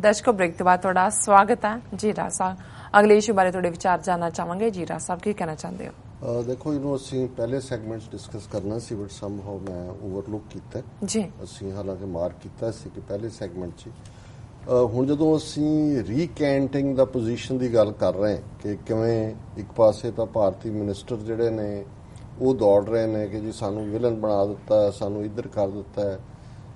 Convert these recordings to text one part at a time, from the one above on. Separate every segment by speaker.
Speaker 1: दर्शकों ब्रेक के बाद थोड़ा स्वागत है। जी राज साहब, अगले इशू बारे थोड़े विचार जानना चाहेंगे। जी राज साहब की कहना चाहते हो?
Speaker 2: देखो ਇਹਨੂੰ ਅਸੀਂ ਪਹਿਲੇ ਸੈਗਮੈਂਟਸ ਡਿਸਕਸ ਕਰਨਾ ਸੀ ਬਟ ਸਮਹਾਉ ਮੈਂ ਓਵਰਲੁੱਕ ਕੀਤਾ
Speaker 1: ਜੀ।
Speaker 2: ਅਸੀਂ ਹਾਲਾਂਕਿ ਮਾਰਕ ਕੀਤਾ ਸੀ ਕਿ ਪਹਿਲੇ ਸੈਗਮੈਂਟ 'ਚ ਹੁਣ ਜਦੋਂ ਅਸੀਂ ਰੀਕੈਂਟਿੰਗ ਦਾ ਪੋਜੀਸ਼ਨ ਦੀ ਗੱਲ ਕਰ ਰਹੇ ਕਿ ਕਿਵੇਂ ਇੱਕ ਪਾਸੇ ਤਾਂ ਭਾਰਤੀ ਮਿਨਿਸਟਰ ਜਿਹੜੇ ਨੇ ਉਹ ਦੌੜ ਰਹੇ ਨੇ ਕਿ ਜੀ ਸਾਨੂੰ ਵਿਲਨ ਬਣਾ ਦਿੱਤਾ, ਸਾਨੂੰ ਇੱਧਰ ਕਰ ਦਿੱਤਾ ਹੈ,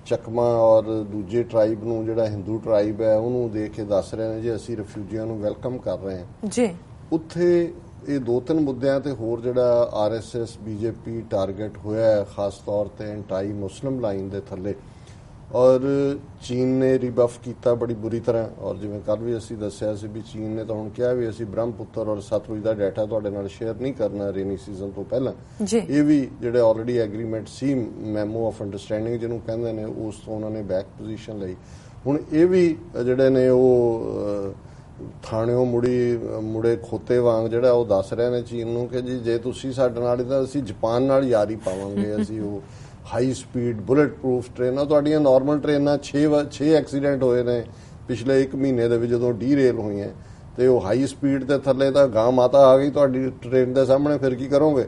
Speaker 2: ਚੱਕਮਾ ਔਰ ਦੂਜੇ ਟਰਾਈਬ ਨੂੰ ਜਿਹੜਾ ਹਿੰਦੂ ਟਰਾਈਬ ਹੈ ਉਹਨੂੰ ਦੇਖ ਕੇ ਦੱਸ ਰਹੇ ਨੇ ਜੀ ਅਸੀਂ ਰਿਫਿਊਜੀਆਂ ਨੂੰ ਵੈਲਕਮ ਕਰ ਰਹੇ ਹਾਂ
Speaker 1: ਜੀ।
Speaker 2: ਉੱਥੇ ਇਹ 2-3 ਮੁੱਦਿਆਂ ਤੇ ਹੋਰ ਜਿਹੜਾ RSS BJP ਟਾਰਗੇਟ ਹੋਇਆ ਹੈ ਖਾਸ ਤੌਰ ਤੇ ਐਂਟਾਈ ਮੁਸਲਿਮ ਲਾਈਨ ਦੇ ਥੱਲੇ ਔਰ ਚੀਨ ਨੇ ਰਿਬਫ ਕੀਤਾ ਬੜੀ ਬੁਰੀ ਤਰ੍ਹਾਂ ਔਰ ਜਿਵੇਂ ਕੱਲ ਵੀ ਅਸੀਂ ਦੱਸਿਆ ਸੀ ਵੀ ਚੀਨ ਨੇ ਤਾਂ ਹੁਣ ਕਿਹਾ ਵੀ ਅਸੀਂ ਬ੍ਰਹਮਪੁੱਤਰ ਔਰ ਸਤਲੁਜ ਦਾ ਡਾਟਾ ਤੁਹਾਡੇ ਨਾਲ ਸ਼ੇਅਰ ਨਹੀਂ ਕਰਨਾ ਰੇਨੀ ਸੀਜ਼ਨ ਤੋਂ ਪਹਿਲਾਂ। ਇਹ ਵੀ ਜਿਹੜੇ already agreement C memo of understanding ਜਿਹਨੂੰ ਕਹਿੰਦੇ ਨੇ ਉਸ ਤੋਂ ਉਹਨਾਂ ਨੇ ਬੈਕ ਪੋਜੀਸ਼ਨ ਲਈ। ਹੁਣ ਇਹ ਵੀ ਜਿਹੜੇ ਨੇ ਉਹ ਥਾਣਿਓਂ ਮੁੜੇ ਖੋਤੇ ਵਾਂਗ ਜਿਹੜਾ ਉਹ ਦੱਸ ਰਹੇ ਨੇ ਚੀਨ ਨੂੰ ਕਿ ਜੀ ਜੇ ਤੁਸੀਂ ਸਾਡੇ ਨਾਲ ਤਾਂ ਅਸੀਂ ਜਾਪਾਨ ਨਾਲ ਯਾਰੀ ਪਾਵਾਂਗੇ, ਅਸੀਂ ਉਹ ਹਾਈ ਸਪੀਡ ਬੁਲਟ ਪ੍ਰੂਫ ਟ੍ਰੇਨਾਂ ਤੁਹਾਡੀਆਂ ਨਾਰਮਲ ਟ੍ਰੇਨਾਂ 6 ਐਕਸੀਡੈਂਟ ਹੋਏ ਨੇ ਪਿਛਲੇ 1 ਮਹੀਨੇ ਦੇ ਵਿੱਚ ਜਦੋਂ ਡੀਰੇਲ ਹੋਈਆਂ ਤੇ ਉਹ ਹਾਈ ਸਪੀਡ ਦੇ ਥੱਲੇ ਤਾਂ ਗਾਂ ਮਾਤਾ ਆ ਗਈ ਤੁਹਾਡੀ ਟ੍ਰੇਨ ਦੇ ਸਾਹਮਣੇ, ਫਿਰ ਕੀ ਕਰੋਗੇ?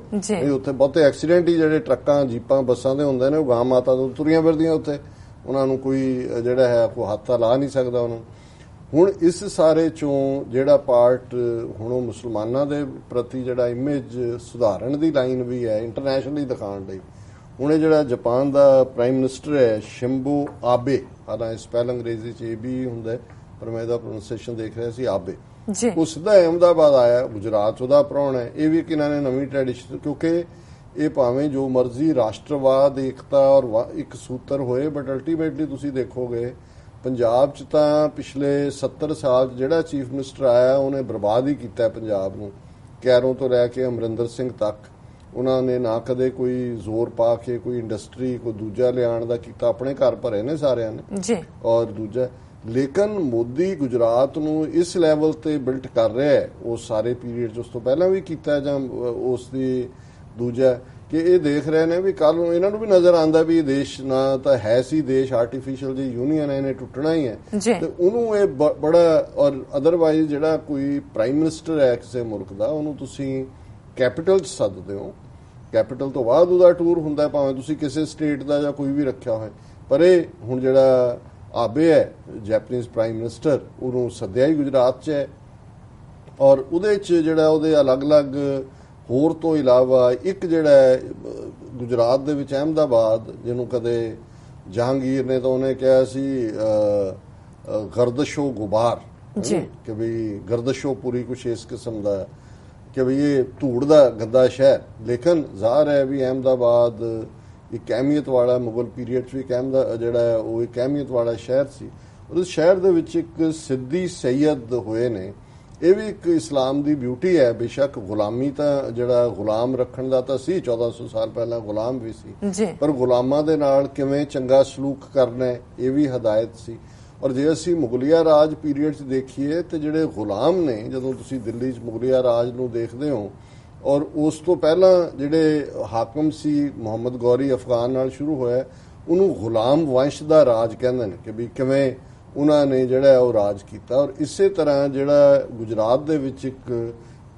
Speaker 2: ਉੱਥੇ ਬਹੁਤੇ ਐਕਸੀਡੈਂਟ ਹੀ ਜਿਹੜੇ ਟਰੱਕਾਂ ਜੀਪਾਂ ਬੱਸਾਂ ਦੇ ਹੁੰਦੇ ਨੇ ਉਹ ਗਾਂ ਮਾਤਾ ਤੋਂ ਤੁਰੀਆਂ ਫਿਰਦੀਆਂ ਉੱਥੇ, ਉਹਨਾਂ ਨੂੰ ਕੋਈ ਜਿਹੜਾ ਹੈ ਕੋਈ ਹੱਥ ਲਾ ਨਹੀਂ ਸਕਦਾ ਉਹਨੂੰ। ਹੁਣ ਇਸ ਸਾਰੇ ਚੋਂ ਜਿਹੜਾ ਪਾਰਟ ਹੁਣ ਉਹ ਮੁਸਲਮਾਨਾਂ ਦੇ ਪ੍ਰਤੀ ਜਿਹੜਾ ਇਮੇਜ ਸੁਧਾਰਨ ਦੀ ਲਾਈਨ ਵੀ ਹੈ ਇੰਟਰਨੈਸ਼ਨਲੀ ਦਿਖਾਉਣ ਲਈ। ਹੁਣ ਇਹ ਜਿਹੜਾ ਜਾਪਾਨ ਦਾ ਪ੍ਰਾਈਮ ਮਿਨਿਸਟਰ ਹੈ ਸ਼ਿੰਬੋ ਆਬੇ, ਹਾਲਾਂਕਿ ਸਪੈਲ ਅੰਗਰੇਜ਼ੀ 'ਚ ਇਹ ਵੀ ਹੁੰਦਾ ਪਰ ਮੈਂ ਇਹਦਾ ਪ੍ਰੋਨਾਂਸੀਏਸ਼ਨ ਦੇਖ ਰਿਹਾ ਸੀ ਆਬੇ, ਉਹ ਸਿੱਧਾ ਅਹਿਮਦਾਬਾਦ ਆਇਆ, ਗੁਜਰਾਤ ਉਹਦਾ ਪ੍ਰਾਹੁਣਾ ਹੈ। ਇਹ ਵੀ ਕਿ ਇਹਨਾਂ ਨੇ ਨਵੀਂ ਟ੍ਰੈਡੀਸ਼ਨ ਕਿਉਂਕਿ ਇਹ ਭਾਵੇਂ ਜੋ ਮਰਜ਼ੀ ਰਾਸ਼ਟਰਵਾਦ ਏਕਤਾ ਔਰ ਇੱਕ ਸੂਤਰ ਹੋਏ ਬਟ ਅਲਟੀਮੇਟਲੀ ਤੁਸੀਂ ਦੇਖੋਗੇ ਪੰਜਾਬ 'ਚ ਤਾਂ ਪਿਛਲੇ 70 ਸਾਲ ਜਿਹੜਾ ਚੀਫ ਮਿਨਿਸਟਰ ਆਇਆ ਉਹਨੇ ਬਰਬਾਦ ਹੀ ਕੀਤਾ ਪੰਜਾਬ ਨੂੰ, ਕੈਰੋਂ ਤੋਂ ਲੈ ਕੇ ਅਮਰਿੰਦਰ ਸਿੰਘ ਤੱਕ। ਉਹਨਾਂ ਨੇ ਨਾ ਕਦੇ ਕੋਈ ਜ਼ੋਰ ਪਾ ਕੇ ਕੋਈ ਇੰਡਸਟਰੀ ਕੋਈ ਦੂਜਾ ਲਿਆਉਣ ਦਾ ਕੀਤਾ, ਆਪਣੇ ਘਰ ਭਰੇ ਨੇ ਸਾਰਿਆਂ ਨੇ ਔਰ ਦੂਜਾ। ਲੇਕਿਨ ਮੋਦੀ ਗੁਜਰਾਤ ਨੂੰ ਇਸ ਲੈਵਲ ਤੇ ਬਿਲਟ ਕਰ ਰਿਹਾ ਹੈ ਉਹ ਸਾਰੇ ਪੀਰੀਅਡ 'ਚ ਉਸ ਤੋਂ ਪਹਿਲਾਂ ਵੀ ਕੀਤਾ ਜਾਂ ਉਸ ਦੀ ਦੂਜਾ ਕਿ ਇਹ ਦੇਖ ਰਹੇ ਨੇ ਵੀ ਕੱਲ ਨੂੰ ਇਹਨਾਂ ਨੂੰ ਵੀ ਨਜ਼ਰ ਆਉਂਦਾ ਵੀ ਇਹ ਦੇਸ਼ ਨਾ ਤਾਂ ਹੈ ਸੀ ਦੇਸ਼ ਆਰਟੀਫੀਸ਼ੀਅਲ ਜੀ ਯੂਨੀਅਨ ਇਹਨੇ ਟੁੱਟਣਾ ਹੀ ਹੈ ਤੇ ਉਹਨੂੰ ਇਹ ਬੜਾ ਔਰ ਅਦਰਵਾਈਜ਼ ਜਿਹੜਾ ਕੋਈ ਪ੍ਰਾਈਮ ਮਿਨਿਸਟਰ ਹੈ ਕਿਸੇ ਮੁਲਕ ਦਾ ਉਹਨੂੰ ਤੁਸੀਂ ਕੈਪੀਟਲ 'ਚ ਸੱਦਦੇ ਹੋ, ਕੈਪੀਟਲ ਤੋਂ ਬਾਅਦ ਉਹਦਾ ਟੂਰ ਹੁੰਦਾ ਭਾਵੇਂ ਤੁਸੀਂ ਕਿਸੇ ਸਟੇਟ ਦਾ ਜਾਂ ਕੋਈ ਵੀ ਰੱਖਿਆ ਹੋਏ। ਪਰ ਇਹ ਹੁਣ ਜਿਹੜਾ ਆਬੇ ਹੈ ਜੈਪਨੀਜ਼ ਪ੍ਰਾਈਮ ਮਿਨਿਸਟਰ ਉਹਨੂੰ ਸੱਦਿਆ ਹੀ ਗੁਜਰਾਤ 'ਚ ਹੈ ਔਰ ਉਹਦੇ 'ਚ ਜਿਹੜਾ ਉਹਦੇ ਅਲੱਗ-ਅਲੱਗ ਹੋਰ ਤੋਂ ਇਲਾਵਾ ਇੱਕ ਜਿਹੜਾ ਗੁਜਰਾਤ ਦੇ ਵਿੱਚ ਅਹਿਮਦਾਬਾਦ ਜਿਹਨੂੰ ਕਦੇ ਜਹਾਂਗੀਰ ਨੇ ਤਾਂ ਉਹਨੇ ਕਿਹਾ ਸੀ ਗਰਦਸ਼ੋ ਗੁਬਾਰ ਕਿ ਵੀ ਗਰਦਸ਼ੋ ਪੂਰੀ ਕੁਛ ਇਸ ਕਿਸਮ ਦਾ ਕਿ ਵੀ ਇਹ ਧੂੜ ਦਾ ਗੰਦਾ ਸ਼ਹਿਰ। ਲੇਕਿਨ ਜ਼ਾਹਰ ਹੈ ਵੀ ਅਹਿਮਦਾਬਾਦ ਇੱਕ ਅਹਿਮੀਅਤ ਵਾਲਾ ਮੁਗਲ ਪੀਰੀਅਡ 'ਚ ਵੀ ਜਿਹੜਾ ਉਹ ਇੱਕ ਅਹਿਮੀਅਤ ਵਾਲਾ ਸ਼ਹਿਰ ਸੀ। ਉਸ ਸ਼ਹਿਰ ਦੇ ਵਿੱਚ ਇੱਕ ਸਿੱਧੀ ਸੈਯਦ ਹੋਏ ਨੇ। ਇਹ ਵੀ ਇੱਕ ਇਸਲਾਮ ਦੀ ਬਿਊਟੀ ਹੈ। ਬੇਸ਼ੱਕ ਗੁਲਾਮੀ ਤਾਂ ਜਿਹੜਾ ਗੁਲਾਮ ਰੱਖਣ ਦਾ ਤਾਂ ਸੀ 1400 ਸਾਲ ਪਹਿਲਾਂ ਗੁਲਾਮ ਵੀ ਸੀ ਪਰ ਗੁਲਾਮਾਂ ਦੇ ਨਾਲ ਕਿਵੇਂ ਚੰਗਾ ਸਲੂਕ ਕਰਨਾ ਇਹ ਵੀ ਹਦਾਇਤ ਸੀ। ਔਰ ਜੇ ਅਸੀਂ ਮੁਗਲਿਆ ਰਾਜ ਪੀਰੀਅਡ 'ਚ ਦੇਖੀਏ ਤੇ ਜਿਹੜੇ ਗੁਲਾਮ ਨੇ ਜਦੋਂ ਤੁਸੀਂ ਦਿੱਲੀ 'ਚ ਮੁਗਲਿਆ ਰਾਜ ਨੂੰ ਦੇਖਦੇ ਹੋ ਔਰ ਉਸ ਤੋਂ ਪਹਿਲਾਂ ਜਿਹੜੇ ਹਾਕਮ ਸੀ ਮੁਹੰਮਦ ਗੌਰੀ ਅਫਗਾਨ ਨਾਲ ਸ਼ੁਰੂ ਹੋਇਆ ਉਹਨੂੰ ਗੁਲਾਮ ਵੰਸ਼ ਦਾ ਰਾਜ ਕਹਿੰਦੇ ਨੇ ਕਿ ਵੀ ਕਿਵੇਂ ਉਹਨਾਂ ਨੇ ਜਿਹੜਾ ਉਹ ਰਾਜ ਕੀਤਾ। ਔਰ ਇਸੇ ਤਰ੍ਹਾਂ ਜਿਹੜਾ ਗੁਜਰਾਤ ਦੇ ਵਿੱਚ ਇੱਕ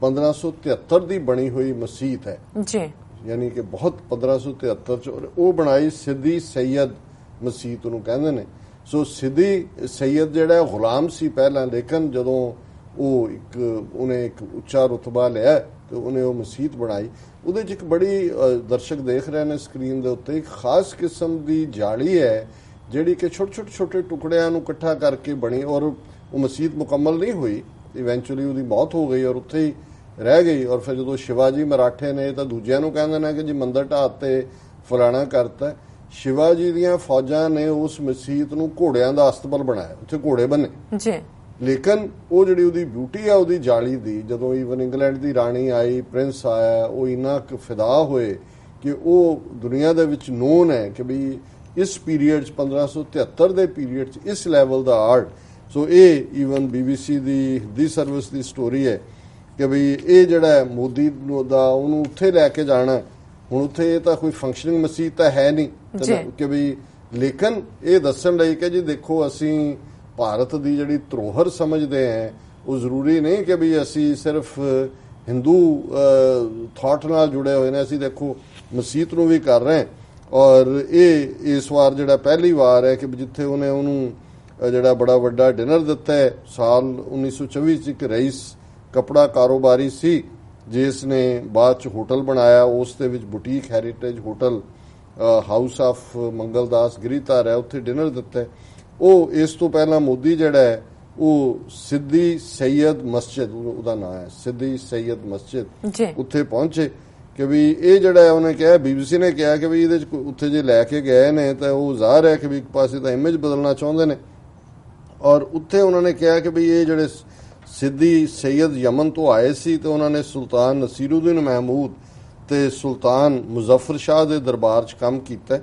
Speaker 2: 1573 ਦੀ ਬਣੀ ਹੋਈ ਮਸਜਿਦ ਹੈ ਯਾਨੀ ਕਿ ਬਹੁਤ 1573 ਚ ਉਹ ਬਣਾਈ ਸਿੱਧੀ ਸੈਯਦ ਮਸਜਿਦ ਉਹਨੂੰ ਕਹਿੰਦੇ ਨੇ। ਸੋ ਸਿੱਧੀ ਸੈਯਦ ਜਿਹੜਾ ਗੁਲਾਮ ਸੀ ਪਹਿਲਾਂ ਲੇਕਿਨ ਜਦੋਂ ਉਹ ਉਹਨੇ ਇੱਕ ਉੱਚਾ ਰੁਤਬਾ ਲਿਆ ਤੇ ਉਹਨੇ ਉਹ ਮਸਜਿਦ ਬਣਾਈ। ਉਹਦੇ 'ਚ ਇੱਕ ਬੜੀ ਦਰਸ਼ਕ ਦੇਖ ਰਹੇ ਨੇ ਸਕਰੀਨ ਦੇ ਉੱਤੇ ਇੱਕ ਖਾਸ ਕਿਸਮ ਦੀ ਜਾਲੀ ਹੈ ਜਿਹੜੀ ਕਿ ਛੋਟੇ ਟੁਕੜਿਆਂ ਨੂੰ ਇਕੱਠਾ ਕਰਕੇ ਬਣੀ ਔਰ ਉਹ ਮਸਜਿਦ ਮੁਕੰਮਲ ਨਹੀਂ ਹੋਈ। ਇਵੈਂਚੁਅਲੀ ਉਹਦੀ ਮੌਤ ਹੋ ਗਈ ਔਰ ਉੱਥੇ ਹੀ ਰਹਿ ਗਈ। ਔਰ ਫਿਰ ਜਦੋਂ ਸ਼ਿਵਾਜੀ ਮਰਾਠੇ ਨੇ ਤਾਂ ਦੂਜਿਆਂ ਨੂੰ ਕਹਿੰਦੇ ਨੇ ਕਿ ਜੀ ਮੰਦਰ ਢਾਹ ਤੇ ਫਲਾਣਾ ਕਰਤਾ। ਸ਼ਿਵਾਜੀ ਦੀਆਂ ਫੌਜਾਂ ਨੇ ਉਸ ਮਸਜਿਦ ਨੂੰ ਘੋੜਿਆਂ ਦਾ ਅਸਤਬਲ ਬਣਾਇਆ, ਉੱਥੇ ਘੋੜੇ ਬਣੇ ਲੇਕਿਨ ਉਹ ਜਿਹੜੀ ਉਹਦੀ ਬਿਊਟੀ ਆ ਉਹਦੀ ਜਾਲੀ ਦੀ ਜਦੋਂ ਈਵਨ ਇੰਗਲੈਂਡ ਦੀ ਰਾਣੀ ਆਈ ਪ੍ਰਿੰਸ ਆਇਆ ਉਹ ਇੰਨਾ ਕੁ ਫਿਦਾ ਹੋਏ ਕਿ ਉਹ ਦੁਨੀਆ ਦੇ ਵਿੱਚ ਨੋਨ ਹੈ ਕਿ ਵੀ ਇਸ ਪੀਰੀਅਡ 'ਚ 1573 ਦੇ ਪੀਰੀਅਡ 'ਚ ਇਸ ਲੈਵਲ ਦਾ ਆਰਟ। ਸੋ ਇਹ ਈਵਨ BBC ਦੀ ਹਿੰਦੀ ਸਰਵਿਸ ਦੀ ਸਟੋਰੀ ਹੈ ਕਿ ਵੀ ਇਹ ਜਿਹੜਾ ਮੋਦੀ ਦਾ ਉਹਨੂੰ ਉੱਥੇ ਲੈ ਕੇ ਜਾਣਾ। ਹੁਣ ਉੱਥੇ ਇਹ ਤਾਂ ਕੋਈ ਫੰਕਸ਼ਨਿੰਗ ਮਸਜਿਦ ਤਾਂ ਹੈ ਨਹੀਂ ਕਿ ਵੀ ਲੇਕਿਨ ਇਹ ਦੱਸਣ ਲਈ ਕਿ ਜੀ ਦੇਖੋ ਅਸੀਂ ਭਾਰਤ ਦੀ ਜਿਹੜੀ ਧਰੋਹਰ ਸਮਝਦੇ ਹੈ ਉਹ ਜ਼ਰੂਰੀ ਨਹੀਂ ਕਿ ਵੀ ਅਸੀਂ ਸਿਰਫ ਹਿੰਦੂ ਥਾਟ ਨਾਲ ਜੁੜੇ ਹੋਏ ਨੇ। ਅਸੀਂ ਦੇਖੋ ਮਸੀਤ ਨੂੰ ਵੀ ਕਰ ਰਹੇ ਔਰ ਇਹ ਇਸ ਵਾਰ ਜਿਹੜਾ ਪਹਿਲੀ ਵਾਰ ਹੈ ਕਿ ਜਿੱਥੇ ਉਹਨੂੰ ਜਿਹੜਾ ਬੜਾ ਵੱਡਾ ਡਿਨਰ ਦਿੱਤਾ ਹੈ। ਸਾਲ 1924 ਚ ਇੱਕ ਰਈਸ ਕਪੜਾ ਕਾਰੋਬਾਰੀ ਸੀ ਜਿਸ ਨੇ ਬਾਅਦ ਚ ਹੋਟਲ ਬਣਾਇਆ, ਉਸ ਦੇ ਵਿੱਚ boutique heritage hotel house of Mangaldas Giridhar ਹੈ, ਉੱਥੇ ਡਿਨਰ ਦਿੱਤਾ। ਉਹ ਇਸ ਤੋਂ ਪਹਿਲਾਂ ਮੋਦੀ ਜਿਹੜਾ ਹੈ ਉਹ ਸਿੱਧੀ ਸੈਯਦ ਮਸਜਿਦ, ਉਹਦਾ ਨਾਮ ਹੈ ਸਿੱਧੀ ਸੈਯਦ ਮਸਜਿਦ, ਉੱਥੇ ਪਹੁੰਚੇ ਕਿ ਵੀ ਇਹ ਜਿਹੜਾ ਹੈ ਉਹਨੇ ਕਿਹਾ, BBC ਨੇ ਕਿਹਾ ਕਿ ਵੀ ਇਹਦੇ ਚ ਉੱਥੇ ਜੇ ਲੈ ਕੇ ਗਏ ਨੇ ਤਾਂ ਉਹ ਜ਼ਾਹਰ ਹੈ ਕਿ ਵੀ ਇੱਕ ਪਾਸੇ ਤਾਂ ਇਮੇਜ ਬਦਲਣਾ ਚਾਹੁੰਦੇ ਨੇ ਔਰ ਉੱਥੇ ਉਹਨਾਂ ਨੇ ਕਿਹਾ ਕਿ ਵੀ ਇਹ ਜਿਹੜੇ ਸਿੱਧੀ ਸੈਯਦ ਯਮਨ ਤੋਂ ਆਏ ਸੀ ਤੇ ਉਹਨਾਂ ਨੇ ਸੁਲਤਾਨ ਨਸੀਰੁਦੀਨ ਮਹਿਮੂਦ ਤੇ ਸੁਲਤਾਨ ਮੁਜ਼ੱਫਰ ਸ਼ਾਹ ਦੇ ਦਰਬਾਰ 'ਚ ਕੰਮ ਕੀਤਾ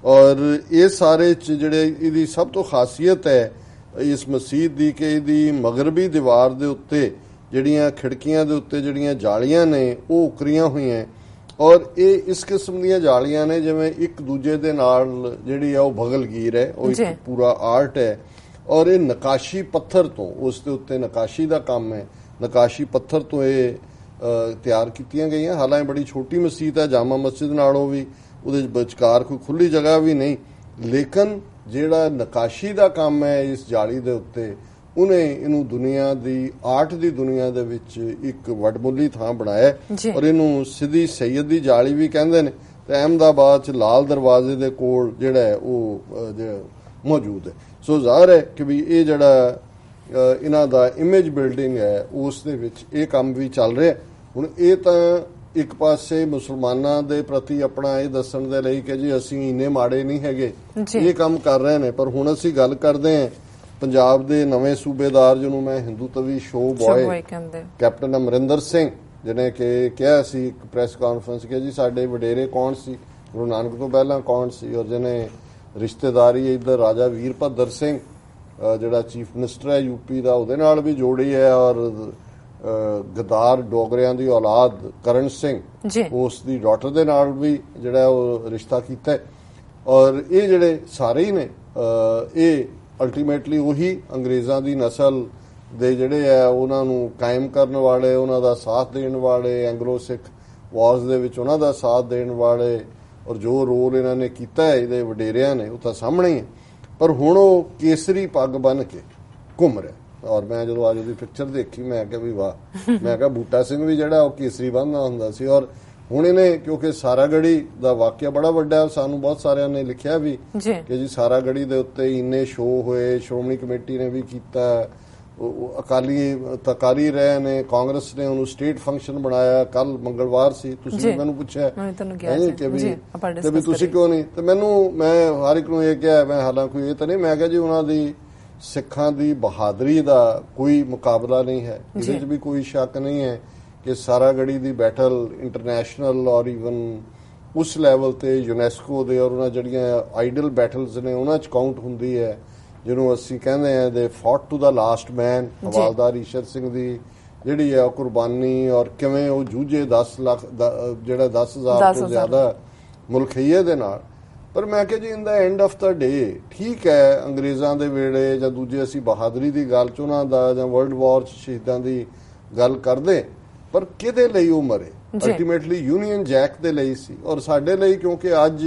Speaker 2: ਔਰ ਇਹ ਸਾਰੇ 'ਚ ਜਿਹੜੇ ਇਹਦੀ ਸਭ ਤੋਂ ਖਾਸੀਅਤ ਹੈ ਇਸ ਮਸਜਿਦ ਦੀ ਕਿ ਇਹਦੀ ਮਗਰਬੀ ਦੀਵਾਰ ਦੇ ਉੱਤੇ ਜਿਹੜੀਆਂ ਖਿੜਕੀਆਂ ਦੇ ਉੱਤੇ ਜਿਹੜੀਆਂ ਜਾਲੀਆਂ ਨੇ ਉਹ ਉਕਰੀਆਂ ਹੋਈਆਂ ਔਰ ਇਹ ਇਸ ਕਿਸਮ ਦੀਆਂ ਜਾਲੀਆਂ ਨੇ ਜਿਵੇਂ ਇੱਕ ਦੂਜੇ ਦੇ ਨਾਲ ਜਿਹੜੀ ਆ ਉਹ ਬਗਲਗੀਰ ਹੈ, ਉਹ ਇੱਕ ਪੂਰਾ ਆਰਟ ਹੈ ਔਰ ਇਹ ਨਕਾਸ਼ੀ ਪੱਥਰ ਤੋਂ, ਉਸ ਦੇ ਉੱਤੇ ਨਕਾਸ਼ੀ ਦਾ ਕੰਮ ਹੈ, ਨਕਾਸ਼ੀ ਪੱਥਰ ਤੋਂ ਇਹ ਤਿਆਰ ਕੀਤੀਆਂ ਗਈਆਂ। ਹਾਲਾਂਕਿ ਬੜੀ ਛੋਟੀ ਮਸਜਿਦ ਹੈ, ਜਾਮਾ ਮਸਜਿਦ ਨਾਲੋਂ ਵੀ ਉਹਦੇ ਵਿਚਕਾਰ ਕੋਈ ਖੁੱਲੀ ਜਗ੍ਹਾ ਵੀ ਨਹੀਂ, ਲੇਕਿਨ ਜਿਹੜਾ ਨਕਾਸ਼ੀ ਦਾ ਕੰਮ ਹੈ ਇਸ ਜਾਲੀ ਦੇ ਉੱਤੇ ਉਹਨੇ ਇਹਨੂੰ ਦੁਨੀਆ ਦੀ ਆਰਟ ਦੀ ਦੁਨੀਆ ਦੇ ਵਿੱਚ ਇੱਕ ਵੱਡਮੁੱਲੀ ਥਾਂ ਬਣਾਇਆ ਔਰ ਇਹਨੂੰ ਸਿੱਧੀ ਸੈਯਦ ਦੀ ਜਾਲੀ ਵੀ ਕਹਿੰਦੇ ਨੇ ਤੇ ਅਹਿਮਦਾਬਾਦ 'ਚ ਲਾਲ ਦਰਵਾਜ਼ੇ ਦੇ ਕੋਲ ਜਿਹੜਾ ਹੈ ਉਹ ਮੌਜੂਦ ਹੈ। ਸੋ ਜ਼ਾਹਰ ਹੈ ਕਿ ਵੀ ਇਹ ਜਿਹੜਾ ਇਹਨਾਂ ਦਾ ਇਮੇਜ ਬਿਲਡਿੰਗ ਹੈ ਉਸ ਦੇ ਵਿੱਚ ਇਹ ਕੰਮ ਵੀ ਚੱਲ ਰਿਹਾ। ਹੁਣ ਇਹ ਤਾਂ ਇੱਕ ਪਾਸੇ ਮੁਸਲਮਾਨਾਂ ਦੇ ਪ੍ਰਤੀ ਆਪਣਾ ਇਹ ਦੱਸਣ ਦੇ ਲਈ ਕਿ ਜੀ ਅਸੀਂ ਇੰਨੇ ਮਾੜੇ ਨਹੀਂ ਹੈਗੇ, ਇਹ ਕੰਮ ਕਰ ਰਹੇ ਨੇ, ਪਰ ਹੁਣ ਅਸੀਂ ਗੱਲ ਕਰਦੇ ਹਾਂ ਪੰਜਾਬ ਦੇ ਨਵੇਂ ਸੂਬੇਦਾਰ ਜਿਹਨੂੰ ਮੈਂ Hindutva show boy captain Amarinder Singh, ਜਿਹਨੇ ਕਿ ਕਿਹਾ ਸੀ ਇੱਕ ਪ੍ਰੈਸ ਕਾਨਫਰੰਸ ਕਿ ਜੀ ਸਾਡੇ ਵਡੇਰੇ ਕੌਣ ਸੀ, ਗੁਰੂ ਨਾਨਕ ਤੋਂ ਪਹਿਲਾਂ ਕੌਣ ਸੀ, ਔਰ ਜਿਹਨੇ ਰਿਸ਼ਤੇਦਾਰੀ ਇੱਧਰ ਰਾਜਾ ਵੀਰ ਭੱਦਰ ਸਿੰਘ ਜਿਹੜਾ ਚੀਫ ਮਿਨਿਸਟਰ ਹੈ ਯੂਪੀ ਦਾ ਉਹਦੇ ਨਾਲ ਵੀ ਜੋੜੀ ਹੈ ਔਰ ਗਦਾਰ ਡੋਗਰਿਆਂ ਦੀ ਔਲਾਦ ਕਰਨ ਸਿੰਘ ਉਸ ਦੀ ਡਾਟਰ ਦੇ ਨਾਲ ਵੀ ਜਿਹੜਾ ਉਹ ਰਿਸ਼ਤਾ ਕੀਤਾ ਔਰ ਇਹ ਜਿਹੜੇ ਸਾਰੇ ਹੀ ਨੇ ਇਹ ਅਲਟੀਮੇਟਲੀ ਉਹੀ ਅੰਗਰੇਜ਼ਾਂ ਦੀ ਨਸਲ ਦੇ ਜਿਹੜੇ ਆ ਉਹਨਾਂ ਨੂੰ ਕਾਇਮ ਕਰਨ ਵਾਲੇ, ਉਹਨਾਂ ਦਾ ਸਾਥ ਦੇਣ ਵਾਲੇ, ਐਂਗਲੋ ਸਿੱਖ ਵਾਰਸ ਦੇ ਵਿੱਚ ਉਹਨਾਂ ਦਾ ਸਾਥ ਦੇਣ ਵਾਲੇ ਔਰ ਜੋ ਰੋਲ ਇਹਨਾਂ ਨੇ ਕੀਤਾ ਹੈ ਇਹਦੇ ਵਡੇਰਿਆਂ ਨੇ ਉਹ ਤਾਂ ਸਾਹਮਣੇ ਹੀ ਹੈ। ਪਰ ਹੁਣ ਉਹ ਕੇਸਰੀ ਪੱਗ ਬੰਨ ਕੇ ਘੁੰਮ ਰਿਹਾ ਔਰ ਮੈਂ ਜਦੋਂ ਅੱਜ ਉਹਦੀ ਪਿਕਚਰ ਦੇਖੀ ਮੈਂ ਕਿਹਾ ਵੀ ਵਾਹ, ਮੈਂ ਕਿਹਾ ਬੂਟਾ ਸਿੰਘ ਵੀ ਜਿਹੜਾ ਉਹ ਕੇਸਰੀ ਬੰਨਦਾ ਹੁੰਦਾ ਸੀ। ਔਰ ਹੁਣ ਇਹਨੇ ਕਿਉਂਕਿ ਸਾਰਾਗੜੀ ਦਾ ਵਾਕਿਆ ਬੜਾ ਵੱਡਾ, ਸਾਨੂੰ ਬਹੁਤ ਸਾਰਿਆਂ ਨੇ ਲਿਖਿਆ ਵੀ ਕਿ ਜੀ ਸਾਰਾਗੜੀ ਦੇ ਉੱਤੇ ਇੰਨੇ ਸ਼ੋਅ ਹੋਏ, ਸ਼੍ਰੋਮਣੀ ਕਮੇਟੀ ਨੇ ਵੀ ਕੀਤਾ, ਅਕਾਲੀ ਤਕਾਰੀ ਰਹੇ ਨੇ, ਕਾਂਗਰਸ ਨੇ ਉਹਨੂੰ ਸਟੇਟ ਫੰਕਸ਼ਨ ਬਣਾਇਆ। ਕੱਲ ਮੰਗਲਵਾਰ ਸੀ, ਤੁਸੀਂ ਮੈਨੂੰ ਪੁੱਛਿਆ ਕਿ ਵੀ ਤੁਸੀਂ ਕਿਉਂ ਨਹੀਂ, ਤੇ ਮੈਂ ਹਰ ਇੱਕ ਨੂੰ ਇਹ ਕਿਹਾ, ਮੈਂ ਹਾਲਾਂਕਿ ਇਹ ਤਾਂ ਨਹੀਂ, ਮੈਂ ਕਿਹਾ ਜੀ ਉਹਨਾਂ ਦੀ ਸਿੱਖਾਂ ਦੀ ਬਹਾਦਰੀ ਦਾ ਕੋਈ ਮੁਕਾਬਲਾ ਨਹੀਂ ਹੈ, ਇਹਦੇ 'ਚ ਵੀ ਕੋਈ ਸ਼ੱਕ ਨਹੀਂ ਹੈ ਕਿ ਸਾਰਾਗੜੀ ਦੀ ਬੈਟਲ ਇੰਟਰਨੈਸ਼ਨਲ ਔਰ ਈਵਨ ਉਸ ਲੈਵਲ ਤੇ ਯੂਨੈਸਕੋ ਦੇ ਔਰ ਉਹਨਾਂ ਜਿਹੜੀਆਂ ਆਈਡਲ ਬੈਟਲਸ ਨੇ ਉਹਨਾਂ 'ਚ ਕਾਊਂਟ ਹੁੰਦੀ ਹੈ, ਜਿਹਨੂੰ ਅਸੀਂ ਕਹਿੰਦੇ ਆ ਦੇ ਫੌਟ ਟੂ ਦਾ ਲਾਸਟ ਮੈਨ। ਹਵਾਲਦਾਰ ਈਸ਼ਰ ਸਿੰਘ ਦੀ ਜਿਹੜੀ ਹੈ ਉਹ ਕੁਰਬਾਨੀ ਔਰ ਕਿਵੇਂ ਉਹ ਜੂਝੇ 10 ਲੱਖ ਜਿਹੜਾ 10,000 ਤੋਂ ਜ਼ਿਆਦਾ ਮੁਲਖੀਏ ਦੇ ਨਾਲ। ਪਰ ਮੈਂ ਕਿਹਾ ਜੀ ਇਨ ਦਾ ਐਂਡ ਆਫ ਦਾ ਡੇ ਠੀਕ ਹੈ, ਅੰਗਰੇਜ਼ਾਂ ਦੇ ਵੇਲੇ ਜਾਂ ਦੂਜੇ ਅਸੀਂ ਬਹਾਦਰੀ ਦੀ ਗੱਲ ਚ ਉਹਨਾਂ ਦਾ ਜਾਂ ਵਰਲਡ ਵਾਰ ਚ ਸ਼ਹੀਦਾਂ ਦੀ ਗੱਲ ਕਰਦੇ, ਪਰ ਕਿਹਦੇ ਲਈ ਉਹ ਮਰੇ? ਅਲਟੀਮੇਟਲੀ ਯੂਨੀਅਨ ਜੈਕ ਦੇ ਲਈ ਸੀ ਔਰ ਸਾਡੇ ਲਈ, ਕਿਉਂਕਿ ਅੱਜ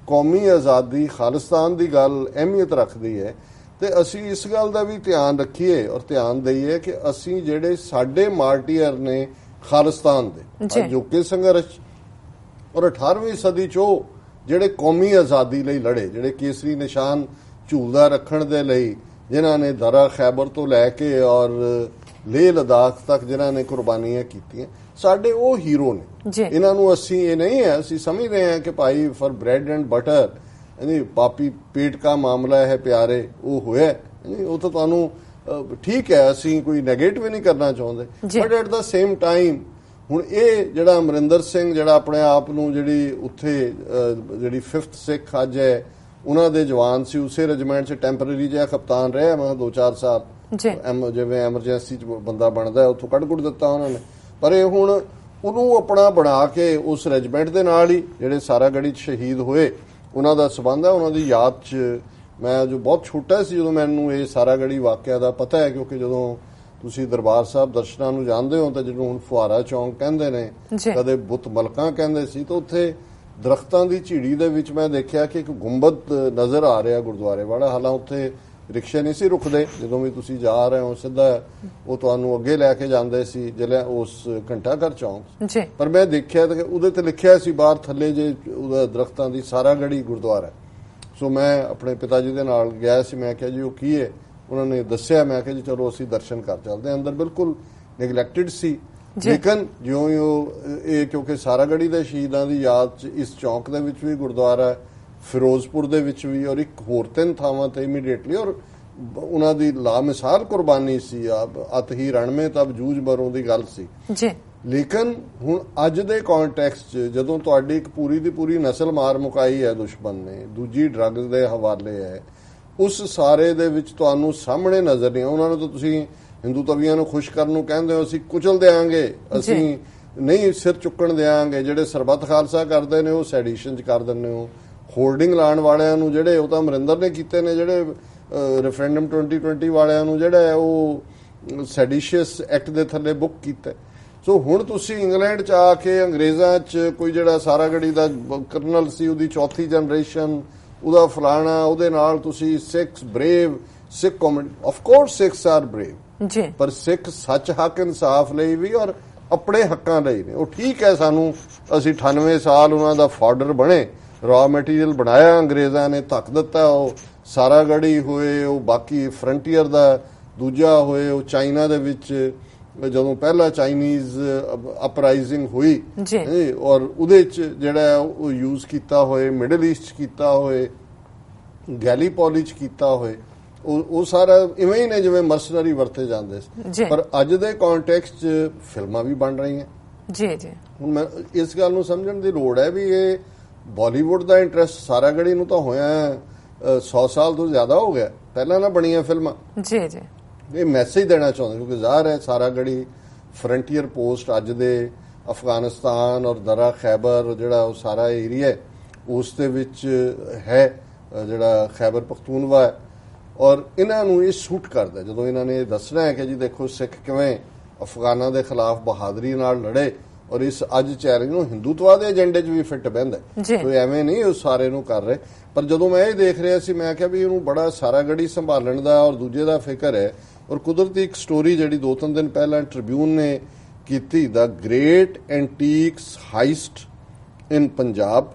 Speaker 2: ਕੌਮੀ ਆਜ਼ਾਦੀ ਖਾਲਿਸਤਾਨ ਦੀ ਗੱਲ ਅਹਿਮੀਅਤ ਰੱਖਦੀ ਹੈ ਤੇ ਅਸੀਂ ਇਸ ਗੱਲ ਦਾ ਵੀ ਧਿਆਨ ਰੱਖੀਏ ਔਰ ਧਿਆਨ ਦਈਏ ਕਿ ਅਸੀਂ ਜਿਹੜੇ ਸਾਡੇ ਮਾਰਟੀਅਰ ਨੇ ਖਾਲਿਸਤਾਨ ਦੇ ਅਜੋਕੇ ਸੰਘਰਸ਼ ਔਰ 18ਵੀਂ ਸਦੀ 'ਚ ਉਹ ਜਿਹੜੇ ਕੌਮੀ ਆਜ਼ਾਦੀ ਲਈ ਲੜੇ, ਜਿਹੜੇ ਕੇਸਰੀ ਨਿਸ਼ਾਨ ਝੂਲਦਾ ਰੱਖਣ ਦੇ ਲਈ, ਜਿਨ੍ਹਾਂ ਨੇ ਦਰਾ ਖੈਬਰ ਤੋਂ ਲੈ ਕੇ ਔਰ ਲੇਹ ਲਦਾਖ ਤੱਕ ਜਿਨ੍ਹਾਂ ਨੇ ਕੁਰਬਾਨੀਆਂ ਕੀਤੀਆਂ, ਸਾਡੇ ਉਹ ਹੀਰੋ ਨੇ। ਇਹਨਾਂ ਨੂੰ ਅਸੀਂ ਇਹ ਨਹੀਂ ਹੈ, ਅਸੀਂ ਸਮਝਦੇ ਹਾਂ ਕਿ ਭਾਈ ਫॉर ਬ੍ਰੈਡ ਐਂਡ ਬਟਰ ਪਾਪੀ ਪੇਟ ਕਾ ਮਾਮਲਾ ਹੈ ਪਿਆਰੇ, ਉਹ ਹੋਇਆ ਉਹ ਤਾਂ ਤੁਹਾਨੂੰ ਠੀਕ ਹੈ, ਅਸੀਂ ਕੋਈ ਨੈਗੇਟਿਵ ਨਹੀਂ ਕਰਨਾ ਚਾਹੁੰਦੇ, but at the same time ਹੁਣ ਇਹ ਜਿਹੜਾ ਅਮਰਿੰਦਰ ਸਿੰਘ ਜਿਹੜਾ ਆਪਣੇ ਆਪ ਨੂੰ ਜਿਹੜੀ ਉੱਥੇ ਜਿਹੜੀ 5th ਸਿੱਖ ਅੱਜ ਹੈ ਉਹਨਾਂ ਦੇ ਜਵਾਨ ਸੀ, ਉਸੇ ਰੈਜੀਮੈਂਟ 'ਚ ਟੈਂਪਰੇਰੀ ਜਿਹਾ ਕਪਤਾਨ ਰਿਹਾ ਮੈਂ 2-4 ਸਾਲ, ਜਿਵੇਂ ਐਮਰਜੈਂਸੀ 'ਚ ਬੰਦਾ ਬਣਦਾ ਉੱਥੋਂ ਕੱਢ ਕੁੱਟ ਦਿੱਤਾ ਉਹਨਾਂ ਨੇ। ਪਰ ਇਹ ਹੁਣ ਉਹਨੂੰ ਆਪਣਾ ਬਣਾ ਕੇ ਉਸ ਰੈਜੀਮੈਂਟ ਦੇ ਨਾਲ ਹੀ ਜਿਹੜੇ ਸਾਰਾਗੜੀ 'ਚ ਸ਼ਹੀਦ ਹੋਏ ਉਹਨਾਂ ਦਾ ਸਬੰਧ ਹੈ, ਉਹਨਾਂ ਦੀ ਯਾਦ 'ਚ ਮੈਂ ਜੋ ਬਹੁਤ ਛੋਟਾ ਸੀ ਜਦੋਂ ਮੈਨੂੰ ਇਹ ਸਾਰਾਗੜੀ ਵਾਕਿਆ ਦਾ ਪਤਾ ਹੈ, ਕਿਉਂਕਿ ਜਦੋਂ ਤੁਸੀਂ ਦਰਬਾਰ ਸਾਹਿਬ ਦਰਸ਼ਨਾਂ ਨੂੰ ਜਾਂਦੇ ਹੋ ਤਾਂ ਜਿਹਨੂੰ ਹੁਣ ਫੁਹਾਰਾ ਚੌਂਕ ਕਹਿੰਦੇ ਨੇ, ਕਦੇ ਬੁੱਤ ਮਲਕਾਂ ਕਹਿੰਦੇ ਸੀ, ਤਾਂ ਉੱਥੇ ਦਰਖਤਾਂ ਦੀ ਝੀੜੀ ਦੇ ਵਿੱਚ ਮੈਂ ਦੇਖਿਆ ਕਿ ਇੱਕ ਗੁੰਬਦ ਨਜ਼ਰ ਆ ਰਿਹਾ ਗੁਰਦੁਆਰੇ ਵਾਲਾ। ਹਾਲਾਂ ਉੱਥੇ ਰਿਕਸ਼ੇ ਨਹੀਂ ਸੀ ਰੁਕਦੇ, ਜਦੋਂ ਵੀ ਤੁਸੀਂ ਜਾ ਰਹੇ ਹੋ ਸਿੱਧਾ ਉਹ ਤੁਹਾਨੂੰ ਅੱਗੇ ਲੈ ਕੇ ਜਾਂਦੇ ਸੀ ਜਿਹੜਾ ਉਸ ਘੰਟਾ ਘਰ ਚੌਂਕ। ਪਰ ਮੈਂ ਦੇਖਿਆ ਤਾਂ ਉਹਦੇ ਤੇ ਲਿਖਿਆ ਸੀ ਬਾਹਰ ਥੱਲੇ ਜੇ ਉਹਦਾ ਦਰਖਤਾਂ ਦੀ ਸਾਰਾਗੜੀ ਗੁਰਦੁਆਰਾ। ਸੋ ਮੈਂ ਆਪਣੇ ਪਿਤਾ ਜੀ ਦੇ ਨਾਲ ਗਿਆ ਸੀ, ਮੈਂ ਕਿਹਾ ਜੀ ਉਹ ਕੀ ਹੈ, ਉਹਨਾਂ ਨੇ ਦੱਸਿਆ। ਮੈਂ ਕਿਹਾ ਜੀ ਚਲੋ ਅਸੀਂ ਦਰਸ਼ਨ ਕਰ ਚੱਲਦੇ ਹਾਂ। ਅੰਦਰ ਬਿਲਕੁਲ ਨੈਗਲੈਕਟਡ ਸੀ, ਲੇਕਿਨ ਜਿਉਂ ਇਹ ਕਿਉਂਕਿ ਸਾਰਾਗੜੀ ਦੇ ਸ਼ਹੀਦਾਂ ਦੀ ਯਾਦ 'ਚ ਇਸ ਚੌਂਕ ਦੇ ਵਿੱਚ ਵੀ ਗੁਰਦੁਆਰਾ, ਫਿਰੋਜ਼ਪੁਰ ਦੇ ਵਿੱਚ ਵੀ, ਔਰ ਇੱਕ ਹੋਰ 3 ਥਾਵਾਂ ਤੇ ਇਮੀਡੀਏਟਲੀ, ਔਰ ਉਹਨਾਂ ਦੀ ਲਾਮਿਸਾਲ ਕੁਰਬਾਨੀ ਸੀ। ਅਤ ਹੀ ਰਣਮੇ ਤਬ ਜੂਝ ਮਰੋਂ ਦੀ ਗੱਲ ਸੀ ਜੀ। ਲੇਕਿਨ ਹੁਣ ਅੱਜ ਦੇ ਕੰਟੈਕਸਟ 'ਚ ਜਦੋਂ ਤੁਹਾਡੀ ਇੱਕ ਪੂਰੀ ਦੀ ਪੂਰੀ ਨਸਲ ਮਾਰ ਮੁਕਾਈ ਹੈ ਦੁਸ਼ਮਣ ਨੇ, ਦੂਜੀ ਡਰੱਗਸ ਦੇ ਹਵਾਲੇ ਹੈ, ਉਸ ਸਾਰੇ ਦੇ ਵਿੱਚ ਤੁਹਾਨੂੰ ਸਾਹਮਣੇ ਨਜ਼ਰ ਨਹੀਂ। ਉਹਨਾਂ ਨੂੰ ਤਾਂ ਤੁਸੀਂ ਹਿੰਦੂ ਤਵੀਆਂ ਨੂੰ ਖੁਸ਼ ਕਰਨ ਨੂੰ ਕਹਿੰਦੇ ਹੋ, ਅਸੀਂ ਕੁਚਲ ਦਿਆਂਗੇ, ਅਸੀਂ ਨਹੀਂ ਸਿਰ ਚੁੱਕਣ ਦਿਆਂਗੇ। ਜਿਹੜੇ ਸਰਬੱਤ ਖਾਲਸਾ ਕਰਦੇ ਨੇ ਉਹ ਸੈਡੀਸ਼ਨ 'ਚ ਕਰ ਦਿੰਦੇ ਹੋ। ਹੋਲਡਿੰਗ ਲਾਉਣ ਵਾਲਿਆਂ ਨੂੰ ਜਿਹੜੇ ਉਹ ਤਾਂ ਅਮਰਿੰਦਰ ਨੇ ਕੀਤੇ ਨੇ, ਜਿਹੜੇ ਰੈਫਰੈਂਡਮ 2020 ਵਾਲਿਆਂ ਨੂੰ ਜਿਹੜਾ ਉਹ ਸੈਡੀਸ਼ੀਅਸ ਐਕਟ ਦੇ ਥੱਲੇ ਬੁੱਕ ਕੀਤਾ। ਸੋ ਹੁਣ ਤੁਸੀਂ ਇੰਗਲੈਂਡ 'ਚ ਆ ਕੇ ਅੰਗਰੇਜ਼ਾਂ 'ਚ ਕੋਈ ਜਿਹੜਾ ਸਾਰਾਗੜੀ ਦਾ ਕਰਨਲ ਸੀ, ਉਹਦੀ 4ਥੀ ਜਨਰੇਸ਼ਨ, ਉਹਦਾ ਫਲਾਣਾ, ਉਹਦੇ ਨਾਲ ਤੁਸੀਂ Sikh brave, Sikh community, of course Sikhs are brave ਜੀ, ਪਰ ਸਿੱਖ ਸੱਚ ਹੱਕ ਇਨਸਾਫ ਲਈ ਵੀ ਔਰ ਆਪਣੇ ਹੱਕਾਂ ਲਈ ਨੇ। ਉਹ ਠੀਕ ਹੈ, ਸਾਨੂੰ ਅਸੀਂ 98 ਸਾਲ ਉਹਨਾਂ ਦਾ ਫਾਡਰ ਬਣੇ, ਰॉ ਮਟੀਰੀਅਲ ਬਣਾਇਆ ਅੰਗਰੇਜ਼ਾਂ ਨੇ, ਧੱਕ ਦਿੱਤਾ। ਉਹ ਸਾਰਾਗੜੀ ਹੋਏ, ਉਹ ਬਾਕੀ ਫਰੰਟੀਅਰ ਦਾ ਦੂਜਾ ਹੋਏ, ਉਹ ਚਾਈਨਾ ਦੇ ਵਿੱਚ ਜਦੋਂ ਪਹਿਲਾ ਚਾਈਨੀਜ਼ ਅਪਰਾਈਜ਼ਿੰਗ ਹੋਈ ਔਰ ਉਹਦੇ 'ਚ ਜਿਹੜਾ ਉਹ ਯੂਜ਼ ਕੀਤਾ ਹੋਏ, ਮਿਡਲ ਈਸਟ ਕੀਤਾ ਹੋਏ, ਗੈਲੀਪੋਲੀ 'ਚ ਕੀਤਾ ਹੋਏ, ਉਹ ਸਾਰਾ ਇਵੇਂ ਹੀ ਨੇ ਜਿਵੇਂ ਮਰਸਨਰੀ ਵਰਤੇ ਜਾਂਦੇ ਸੀ। ਪਰ ਅੱਜ ਦੇ ਕੰਟੈਕਸਟ 'ਚ ਫਿਲਮਾਂ ਵੀ ਬਣ ਰਹੀਆਂ ਜੀ ਜੀ। ਹੁਣ ਮੈਂ ਇਸ ਗੱਲ ਨੂੰ ਸਮਝਣ ਦੀ ਲੋੜ ਹੈ ਵੀ ਇਹ ਬਾਲੀਵੁੱਡ ਦਾ ਇੰਟਰਸਟ ਸਾਰਾਗੜੀ ਨੂੰ ਤਾਂ ਹੋਇਆ 100 ਸਾਲ ਤੋਂ ਜ਼ਿਆਦਾ ਹੋ ਗਿਆ, ਪਹਿਲਾਂ ਨਾ ਬਣੀਆਂ ਫਿਲਮਾਂ ਜੀ ਜੀ। ਇਹ ਮੈਸੇਜ ਦੇਣਾ ਚਾਹੁੰਦੇ ਕਿਉਂਕਿ ਜ਼ਾਹਰ ਹੈ ਸਾਰਾਗੜੀ ਫਰੰਟੀਅਰ ਪੋਸਟ ਅੱਜ ਦੇ ਅਫਗਾਨਿਸਤਾਨ ਔਰ ਦਰਾ ਖੈਬਰ ਜਿਹੜਾ ਉਹ ਸਾਰਾ ਏਰੀਆ ਉਸ ਦੇ ਵਿੱਚ ਹੈ, ਜਿਹੜਾ ਖੈਬਰ ਪਖਤੂਨਵਾ ਹੈ, ਔਰ ਇਹਨਾਂ ਨੂੰ ਇਹ ਸੂਟ ਕਰਦਾ ਜਦੋਂ ਇਹਨਾਂ ਨੇ ਦੱਸਣਾ ਹੈ ਕਿ ਜੀ ਦੇਖੋ ਸਿੱਖ ਕਿਵੇਂ ਅਫਗਾਨਾਂ ਦੇ ਖਿਲਾਫ ਬਹਾਦਰੀ ਨਾਲ ਲੜੇ, ਔਰ ਇਸ ਅੱਜ ਚੈਲੰਜ ਨੂੰ ਹਿੰਦੂਤਵਾ ਦੇ ਏਜੰਡੇ 'ਚ ਵੀ ਫਿੱਟ ਬਹਿੰਦਾ। ਕੋਈ ਐਵੇਂ ਨਹੀਂ ਉਹ ਸਾਰੇ ਨੂੰ ਕਰ ਰਹੇ। ਪਰ ਜਦੋਂ ਮੈਂ ਇਹ ਦੇਖ ਰਿਹਾ ਸੀ ਮੈਂ ਕਿਹਾ ਵੀ ਇਹਨੂੰ ਬੜਾ ਸਾਰਾਗੜੀ ਸੰਭਾਲਣ ਦਾ ਔਰ ਦੂਜੇ ਦਾ ਫਿਕਰ ਹੈ। ਔਰ ਕੁਦਰਤੀ ਇੱਕ ਸਟੋਰੀ ਜਿਹੜੀ 2-3 ਦਿਨ ਪਹਿਲਾਂ ਟ੍ਰਿਬਿਊਨ ਨੇ ਕੀਤੀ, the great antiques heist in Punjab,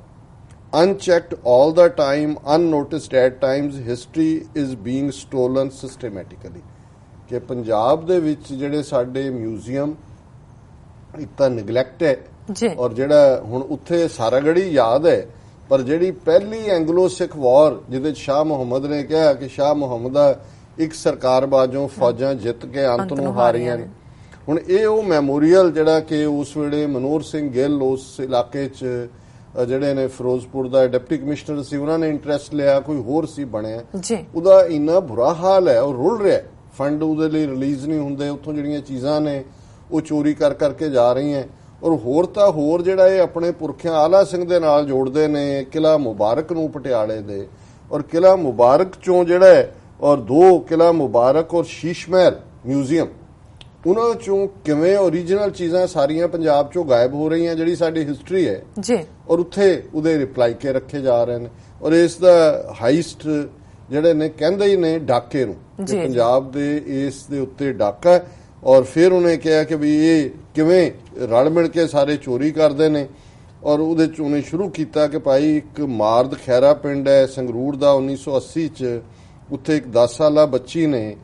Speaker 2: unchecked all the time, unnoticed at times, history is being stolen systematically। ਕਿ ਪੰਜਾਬ ਦੇ ਵਿੱਚ ਜਿਹੜੇ ਸਾਡੇ ਮਿਊਜ਼ੀਅਮ ਇੱਕ ਤਾਂ ਨੈਗਲੈਕਟ ਹੈ ਔਰ ਜਿਹੜਾ ਹੁਣ ਉੱਥੇ ਸਾਰਾਗੜੀ ਯਾਦ ਹੈ, ਪਰ ਜਿਹੜੀ ਪਹਿਲੀ ਐਂਗਲੋ ਸਿੱਖ ਵਾਰ ਜਿਹਦੇ ਵਿੱਚ ਸ਼ਾਹ ਮੁਹੰਮਦ ਨੇ ਕਿਹਾ ਕਿ ਸ਼ਾਹ ਮੁਹੰਮਦ ਦਾ ਇੱਕ ਸਰਕਾਰ ਬਾਜੋਂ ਫੌਜਾਂ ਜਿੱਤ ਕੇ ਅੰਤ ਨੂੰ ਹਾਰੀਆਂ ਨੇ, ਹੁਣ ਇਹ ਉਹ ਮੈਮੋਰੀਅਲ ਜਿਹੜਾ ਕਿ ਉਸ ਵੇਲੇ ਮਨੋਹਰ ਸਿੰਘ ਗਿੱਲ ਉਸ ਇਲਾਕੇ 'ਚ ਜਿਹੜੇ ਨੇ ਫਿਰੋਜ਼ਪੁਰ ਦਾ ਡਿਪਟੀ ਕਮਿਸ਼ਨਰ ਸੀ, ਉਹਨਾਂ ਨੇ ਇੰਟਰਸਟ ਲਿਆ, ਕੋਈ ਹੋਰ ਸੀ ਬਣਿਆ, ਉਹਦਾ ਇੰਨਾ ਬੁਰਾ ਹਾਲ ਹੈ, ਉਹ ਰੁਲ ਰਿਹਾ, ਫੰਡ ਉਹਦੇ ਲਈ ਰਿਲੀਜ਼ ਨਹੀਂ ਹੁੰਦੇ, ਉੱਥੋਂ ਜਿਹੜੀਆਂ ਚੀਜ਼ਾਂ ਨੇ ਉਹ ਚੋਰੀ ਕਰ ਕਰਕੇ ਜਾ ਰਹੀਆਂ। ਔਰ ਹੋਰ ਤਾਂ ਹੋਰ ਜਿਹੜਾ ਇਹ ਆਪਣੇ ਪੁਰਖਿਆਂ ਆਲਾ ਸਿੰਘ ਦੇ ਨਾਲ ਜੋੜਦੇ ਨੇ ਕਿਲ੍ਹਾ ਮੁਬਾਰਕ ਨੂੰ ਪਟਿਆਲੇ ਦੇ, ਔਰ ਕਿਲ੍ਹਾ ਮੁਬਾਰਕ ਚੋਂ ਜਿਹੜਾ ਹੈ ਔਰ 2 ਕਿਲ੍ਹਾ ਮੁਬਾਰਕ ਔਰ ਸ਼ੀਸ਼ ਮਹਿਲ ਮਿਊਜ਼ੀਅਮ, ਉਹਨਾਂ ਚੋਂ ਕਿਵੇਂ ਓਰੀਜਨਲ ਚੀਜ਼ਾਂ ਸਾਰੀਆਂ ਪੰਜਾਬ ਚੋਂ ਗਾਇਬ ਹੋ ਰਹੀਆਂ, ਜਿਹੜੀ ਸਾਡੀ ਹਿਸਟਰੀ ਹੈ ਜੀ, ਔਰ ਉੱਥੇ ਉਹਦੇ ਰਿਪਲਾਈ ਕੇ ਰੱਖੇ ਜਾ ਰਹੇ ਨੇ। ਔਰ ਇਸ ਦਾ ਹਾਈਸਟ ਜਿਹੜੇ ਨੇ ਕਹਿੰਦੇ ਹੀ ਨੇ ਡਾਕੇ ਨੂੰ, ਪੰਜਾਬ ਦੇ ਇਸ ਦੇ ਉੱਤੇ ਡਾਕਾ। ਔਰ ਫਿਰ ਉਹਨੇ ਕਿਹਾ ਕਿ ਵੀ ਇਹ ਕਿਵੇਂ ਰਲ ਮਿਲ ਕੇ ਸਾਰੇ ਚੋਰੀ ਕਰਦੇ ਨੇ, ਔਰ ਉਹਦੇ ਚ ਉਹਨੇ ਸ਼ੁਰੂ ਕੀਤਾ ਕਿ ਭਾਈ ਇੱਕ ਮਾਰਦ ਖੈਰਾ ਪਿੰਡ ਹੈ ਸੰਗਰੂਰ ਦਾ 1980 ਚ, ਉੱਥੇ ਇੱਕ 10 ਸਾਲਾ ਬੱਚੀ ਨੇ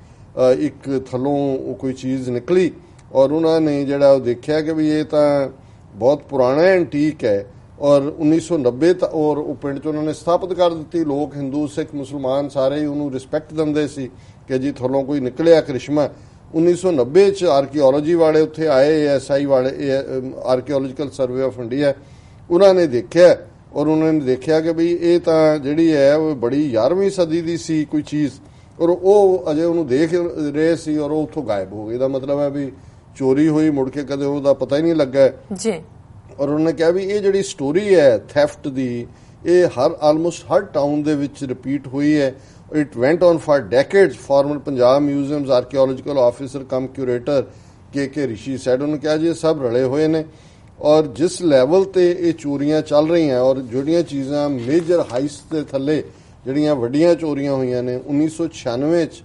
Speaker 2: ਇੱਕ ਥੱਲੋਂ ਕੋਈ ਚੀਜ਼ ਨਿਕਲੀ ਔਰ ਉਹਨਾਂ ਨੇ ਜਿਹੜਾ ਉਹ ਦੇਖਿਆ ਕਿ ਵੀ ਇਹ ਤਾਂ ਬਹੁਤ ਪੁਰਾਣਾ ਐਂਟੀਕ ਹੈ, ਔਰ 1990 ਔਰ ਉਹ ਪਿੰਡ 'ਚ ਉਹਨਾਂ ਨੇ ਸਥਾਪਿਤ ਕਰ ਦਿੱਤੀ। ਲੋਕ ਹਿੰਦੂ ਸਿੱਖ ਮੁਸਲਮਾਨ ਸਾਰੇ ਉਹਨੂੰ ਰਿਸਪੈਕਟ ਦਿੰਦੇ ਸੀ ਕਿ ਜੀ ਥੱਲੋਂ ਕੋਈ ਨਿਕਲਿਆ ਕ੍ਰਿਸ਼ਮਾ। 1990 ਚ ਆਰਕੀਓਲੋਜੀ ਵਾਲੇ ਉੱਥੇ ਆਏ, ASI ਵਾਲੇ, ਆਰਕੀਓਲੋਜੀਕਲ ਸਰਵੇ ਆਫ ਇੰਡੀਆ, ਉਹਨਾਂ ਨੇ ਦੇਖਿਆ ਔਰ ਉਹਨਾਂ ਨੇ ਦੇਖਿਆ ਕਿ ਵੀ ਇਹ ਤਾਂ ਜਿਹੜੀ ਹੈ ਉਹ ਬੜੀ 11ਵੀਂ ਸਦੀ ਦੀ ਸੀ ਕੋਈ ਚੀਜ਼, ਔਰ ਉਹ ਅਜੇ ਉਹਨੂੰ ਦੇਖ ਰਹੇ ਸੀ ਔਰ ਉਹ ਉੱਥੋਂ ਗਾਇਬ ਹੋ ਗਏ। ਇਹਦਾ ਮਤਲਬ ਹੈ ਵੀ ਚੋਰੀ ਹੋਈ, ਮੁੜ ਕੇ ਕਦੇ ਉਹਦਾ ਪਤਾ ਹੀ ਨਹੀਂ ਲੱਗਾ ਜੀ। ਔਰ ਉਹਨੇ ਕਿਹਾ ਵੀ ਇਹ ਜਿਹੜੀ ਸਟੋਰੀ ਹੈ ਥੈਫਟ ਦੀ, ਇਹ ਆਲਮੋਸਟ ਹਰ ਟਾਊਨ ਦੇ ਵਿੱਚ ਰਿਪੀਟ ਹੋਈ ਹੈ। It went on for decades. Former Punjab museums archaeological officer cum curator K Rishi said, ਉਹਨੇ ਕਿਹਾ ਜੀ ਇਹ ਸਭ ਰਲੇ ਹੋਏ ਨੇ। ਔਰ ਜਿਸ ਲੈਵਲ ਤੇ ਇਹ ਚੋਰੀਆਂ ਚੱਲ ਰਹੀਆਂ ਔਰ ਜਿਹੜੀਆਂ ਚੀਜ਼ਾਂ ਮੇਜਰ ਹਾਈਸ ਦੇ ਥੱਲੇ ਜਿਹੜੀਆਂ ਵੱਡੀਆਂ ਚੋਰੀਆਂ ਹੋਈਆਂ ਨੇ, 1996 ਚ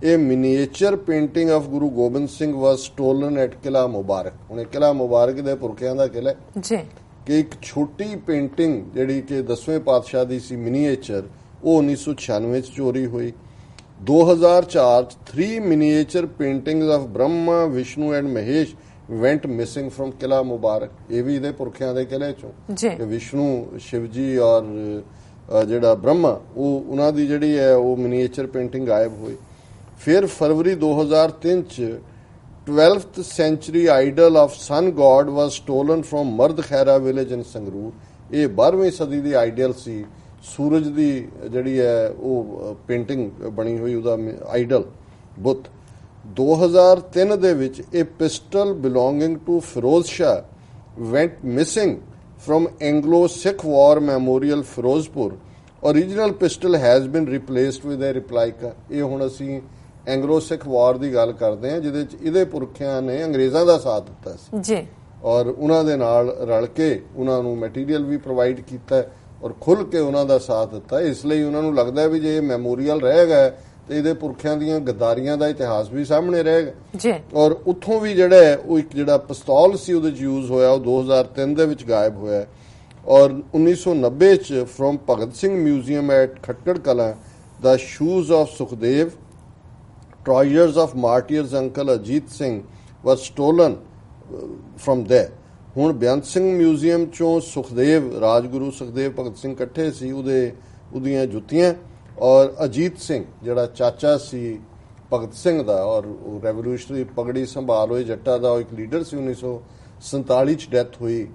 Speaker 2: ਇਹ miniature painting of Guru Gobind Singh was stolen at Qila Mubarak. ਹੁਣ ਇਹ ਕਿਲਾ ਮੁਬਾਰਕ ਦੇ ਪੁਰਖਿਆਂ ਦਾ ਕਿਲਾ
Speaker 1: ਜੀ, ਕਿ
Speaker 2: ਇੱਕ ਛੋਟੀ ਪੇਂਟਿੰਗ ਜਿਹੜੀ ਕਿ 10ਵੇਂ ਪਾਤਸ਼ਾਹ ਦੀ ਸੀ ਮਿਨੀਏਚਰ, ਉਹ 1996 ਚ ਚੋਰੀ ਹੋਈ। 2004 ਚ 3 miniature paintings of Brahma Vishnu and Mahesh went missing from Qila Mubarak. ਇਹ ਵੀ ਇਹਦੇ ਪੁਰਖਿਆਂ ਦੇ ਕਿਲੇ ਚੋਂ ਕਿ ਵਿਸ਼ਨੂੰ ਸ਼ਿਵਜੀ ਔਰ ਜਿਹੜਾ ਬ੍ਰਹਮਾ ਉਹਨਾਂ ਦੀ ਜਿਹੜੀ ਹੈ ਉਹ ਮਿਨੀਏਚਰ ਪੇਂਟਿੰਗ ਗਾਇਬ ਹੋਈ। ਫਿਰ ਫਰਵਰੀ 2003 ਚ 12th century idol of sun god was stolen from ਮਰਦ ਖੈਰਾ ਵਿਲੇਜ ਇਨ ਸੰਗਰੂਰ। ਇਹ 12ਵੀਂ ਸਦੀ ਦੀ ਆਈਡਲ ਸੀ, ਸੂਰਜ ਦੀ ਜਿਹੜੀ ਹੈ ਉਹ ਪੇਂਟਿੰਗ ਬਣੀ ਹੋਈ ਉਹਦਾ ਆਈਡਲ ਬੁੱਤ। 2003 ਦੇ ਵਿੱਚ ਇਹ pistol belonging to Firoz Shah went missing from Anglo-Sikh War Memorial Ferozepur. Original pistol has been replaced with a replica। ਇਹ ਹੁਣ ਅਸੀਂ ਐਂਗਲੋ ਸਿੱਖ ਵਾਰ ਦੀ ਗੱਲ ਕਰਦੇ ਹਾਂ ਜਿਹਦੇ ਚ ਇਹਦੇ ਪੁਰਖਿਆਂ ਨੇ ਅੰਗਰੇਜ਼ਾਂ ਦਾ ਸਾਥ ਦਿੱਤਾ ਸੀ
Speaker 1: ਜੀ, ਔਰ
Speaker 2: ਉਹਨਾਂ ਦੇ ਨਾਲ ਰਲ ਕੇ ਉਹਨਾਂ ਨੂੰ ਮਟੀਰੀਅਲ ਵੀ ਪ੍ਰੋਵਾਈਡ ਕੀਤਾ ਔਰ ਖੁੱਲ ਕੇ ਉਹਨਾਂ ਦਾ ਸਾਥ ਦਿੱਤਾ। ਇਸ ਲਈ ਉਹਨਾਂ ਨੂੰ ਲੱਗਦਾ ਵੀ ਜੇ ਇਹ ਮੈਮੋਰੀਅਲ ਰਹੇਗਾ ਤੇ ਇਹਦੇ ਪੁਰਖਿਆਂ ਦੀਆਂ ਗੱਦਾਰੀਆਂ ਦਾ ਇਤਿਹਾਸ ਵੀ ਸਾਹਮਣੇ ਰਹੇਗਾ
Speaker 1: ਜੀ। ਔਰ
Speaker 2: ਉੱਥੋਂ ਵੀ ਜਿਹੜਾ ਹੈ ਉਹ ਇੱਕ ਜਿਹੜਾ ਪਿਸਤੌਲ ਸੀ ਉਹਦੇ ਚ ਯੂਜ਼ ਹੋਇਆ ਉਹ 2003 ਦੇ ਵਿੱਚ ਗਾਇਬ ਹੋਇਆ। ਔਰ 1990 ਚ from Bhagat Singh museum at Khattar Kalan the shoes of Sukhdev trousers of martyrs uncle Ajit Singh were stolen from there। ਹੁਣ ਬੇਅੰਤ ਸਿੰਘ ਮਿਊਜ਼ੀਅਮ ਚੋਂ ਸੁਖਦੇਵ ਰਾਜਗੁਰੂ ਸੁਖਦੇਵ ਭਗਤ ਸਿੰਘ ਇਕੱਠੇ ਸੀ ਉਹਦੀਆਂ ਜੁੱਤੀਆਂ ਔਰ ਅਜੀਤ ਸਿੰਘ ਜਿਹੜਾ ਚਾਚਾ ਸੀ ਭਗਤ ਸਿੰਘ ਦਾ ਔਰ ਉਹ ਰੈਵੋਲੂਸ਼ਨਰੀ ਪਗੜੀ ਸੰਭਾਲ ਹੋਏ ਜੱਟਾ ਦਾ ਉਹ ਇੱਕ ਲੀਡਰ ਸੀ। 1947 ਚ ਡੈਥ ਹੋਈ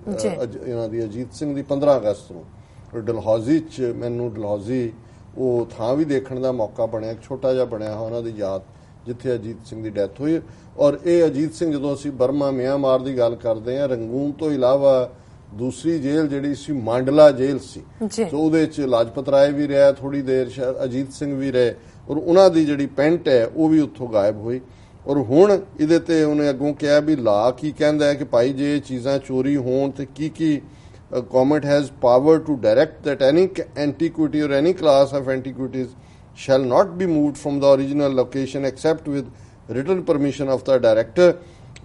Speaker 2: ਇਹਨਾਂ ਦੀ ਅਜੀਤ ਸਿੰਘ ਦੀ 15 ਅਗਸਤ ਨੂੰ। ਡਲਹੌਜ਼ੀ ਚ ਮੈਨੂੰ ਡਲਹੌਜ਼ੀ ਉਹ ਥਾਂ ਵੀ ਦੇਖਣ ਦਾ ਮੌਕਾ ਬਣਿਆ, ਇੱਕ ਛੋਟਾ ਜਿਹਾ ਬਣਿਆ ਉਹਨਾਂ ਦੀ ਯਾਦ ਜਿੱਥੇ ਅਜੀਤ ਸਿੰਘ ਦੀ ਡੈਥ ਹੋਈ। ਔਰ ਇਹ ਅਜੀਤ ਸਿੰਘ ਜਦੋਂ ਅਸੀਂ ਬਰਮਾ ਮਿਆਂਮਾਰ ਦੀ ਗੱਲ ਕਰਦੇ ਹਾਂ, ਰੰਗੂਨ ਤੋਂ ਇਲਾਵਾ ਦੂਸਰੀ ਜੇਲ੍ਹ ਜਿਹੜੀ ਸੀ ਮਾਂਡਲਾ ਜੇਲ੍ਹ ਸੀ, ਸੋ ਉਹਦੇ ਚ ਲਾਜਪਤ ਰਾਏ ਵੀ ਰਿਹਾ ਥੋੜੀ ਦੇਰ, ਸ਼ਾਇਦ ਅਜੀਤ ਸਿੰਘ ਵੀ ਰਹੇ ਔਰ ਉਹਨਾਂ ਦੀ ਜਿਹੜੀ ਪੈਂਟ ਹੈ ਉਹ ਵੀ ਉੱਥੋਂ ਗਾਇਬ ਹੋਈ। ਔਰ ਹੁਣ ਇਹਦੇ ਤੇ ਉਹਨੇ ਅੱਗੋਂ ਕਿਹਾ ਵੀ ਲਾ ਕੀ ਕਹਿੰਦਾ ਹੈ ਕਿ ਭਾਈ ਜੇ ਇਹ ਚੀਜ਼ਾਂ ਚੋਰੀ ਹੋਣ ਤੇ ਕੀ government has power to direct that any antiquity or any class of antiquities shall not be moved from the original location except with written permission of the director।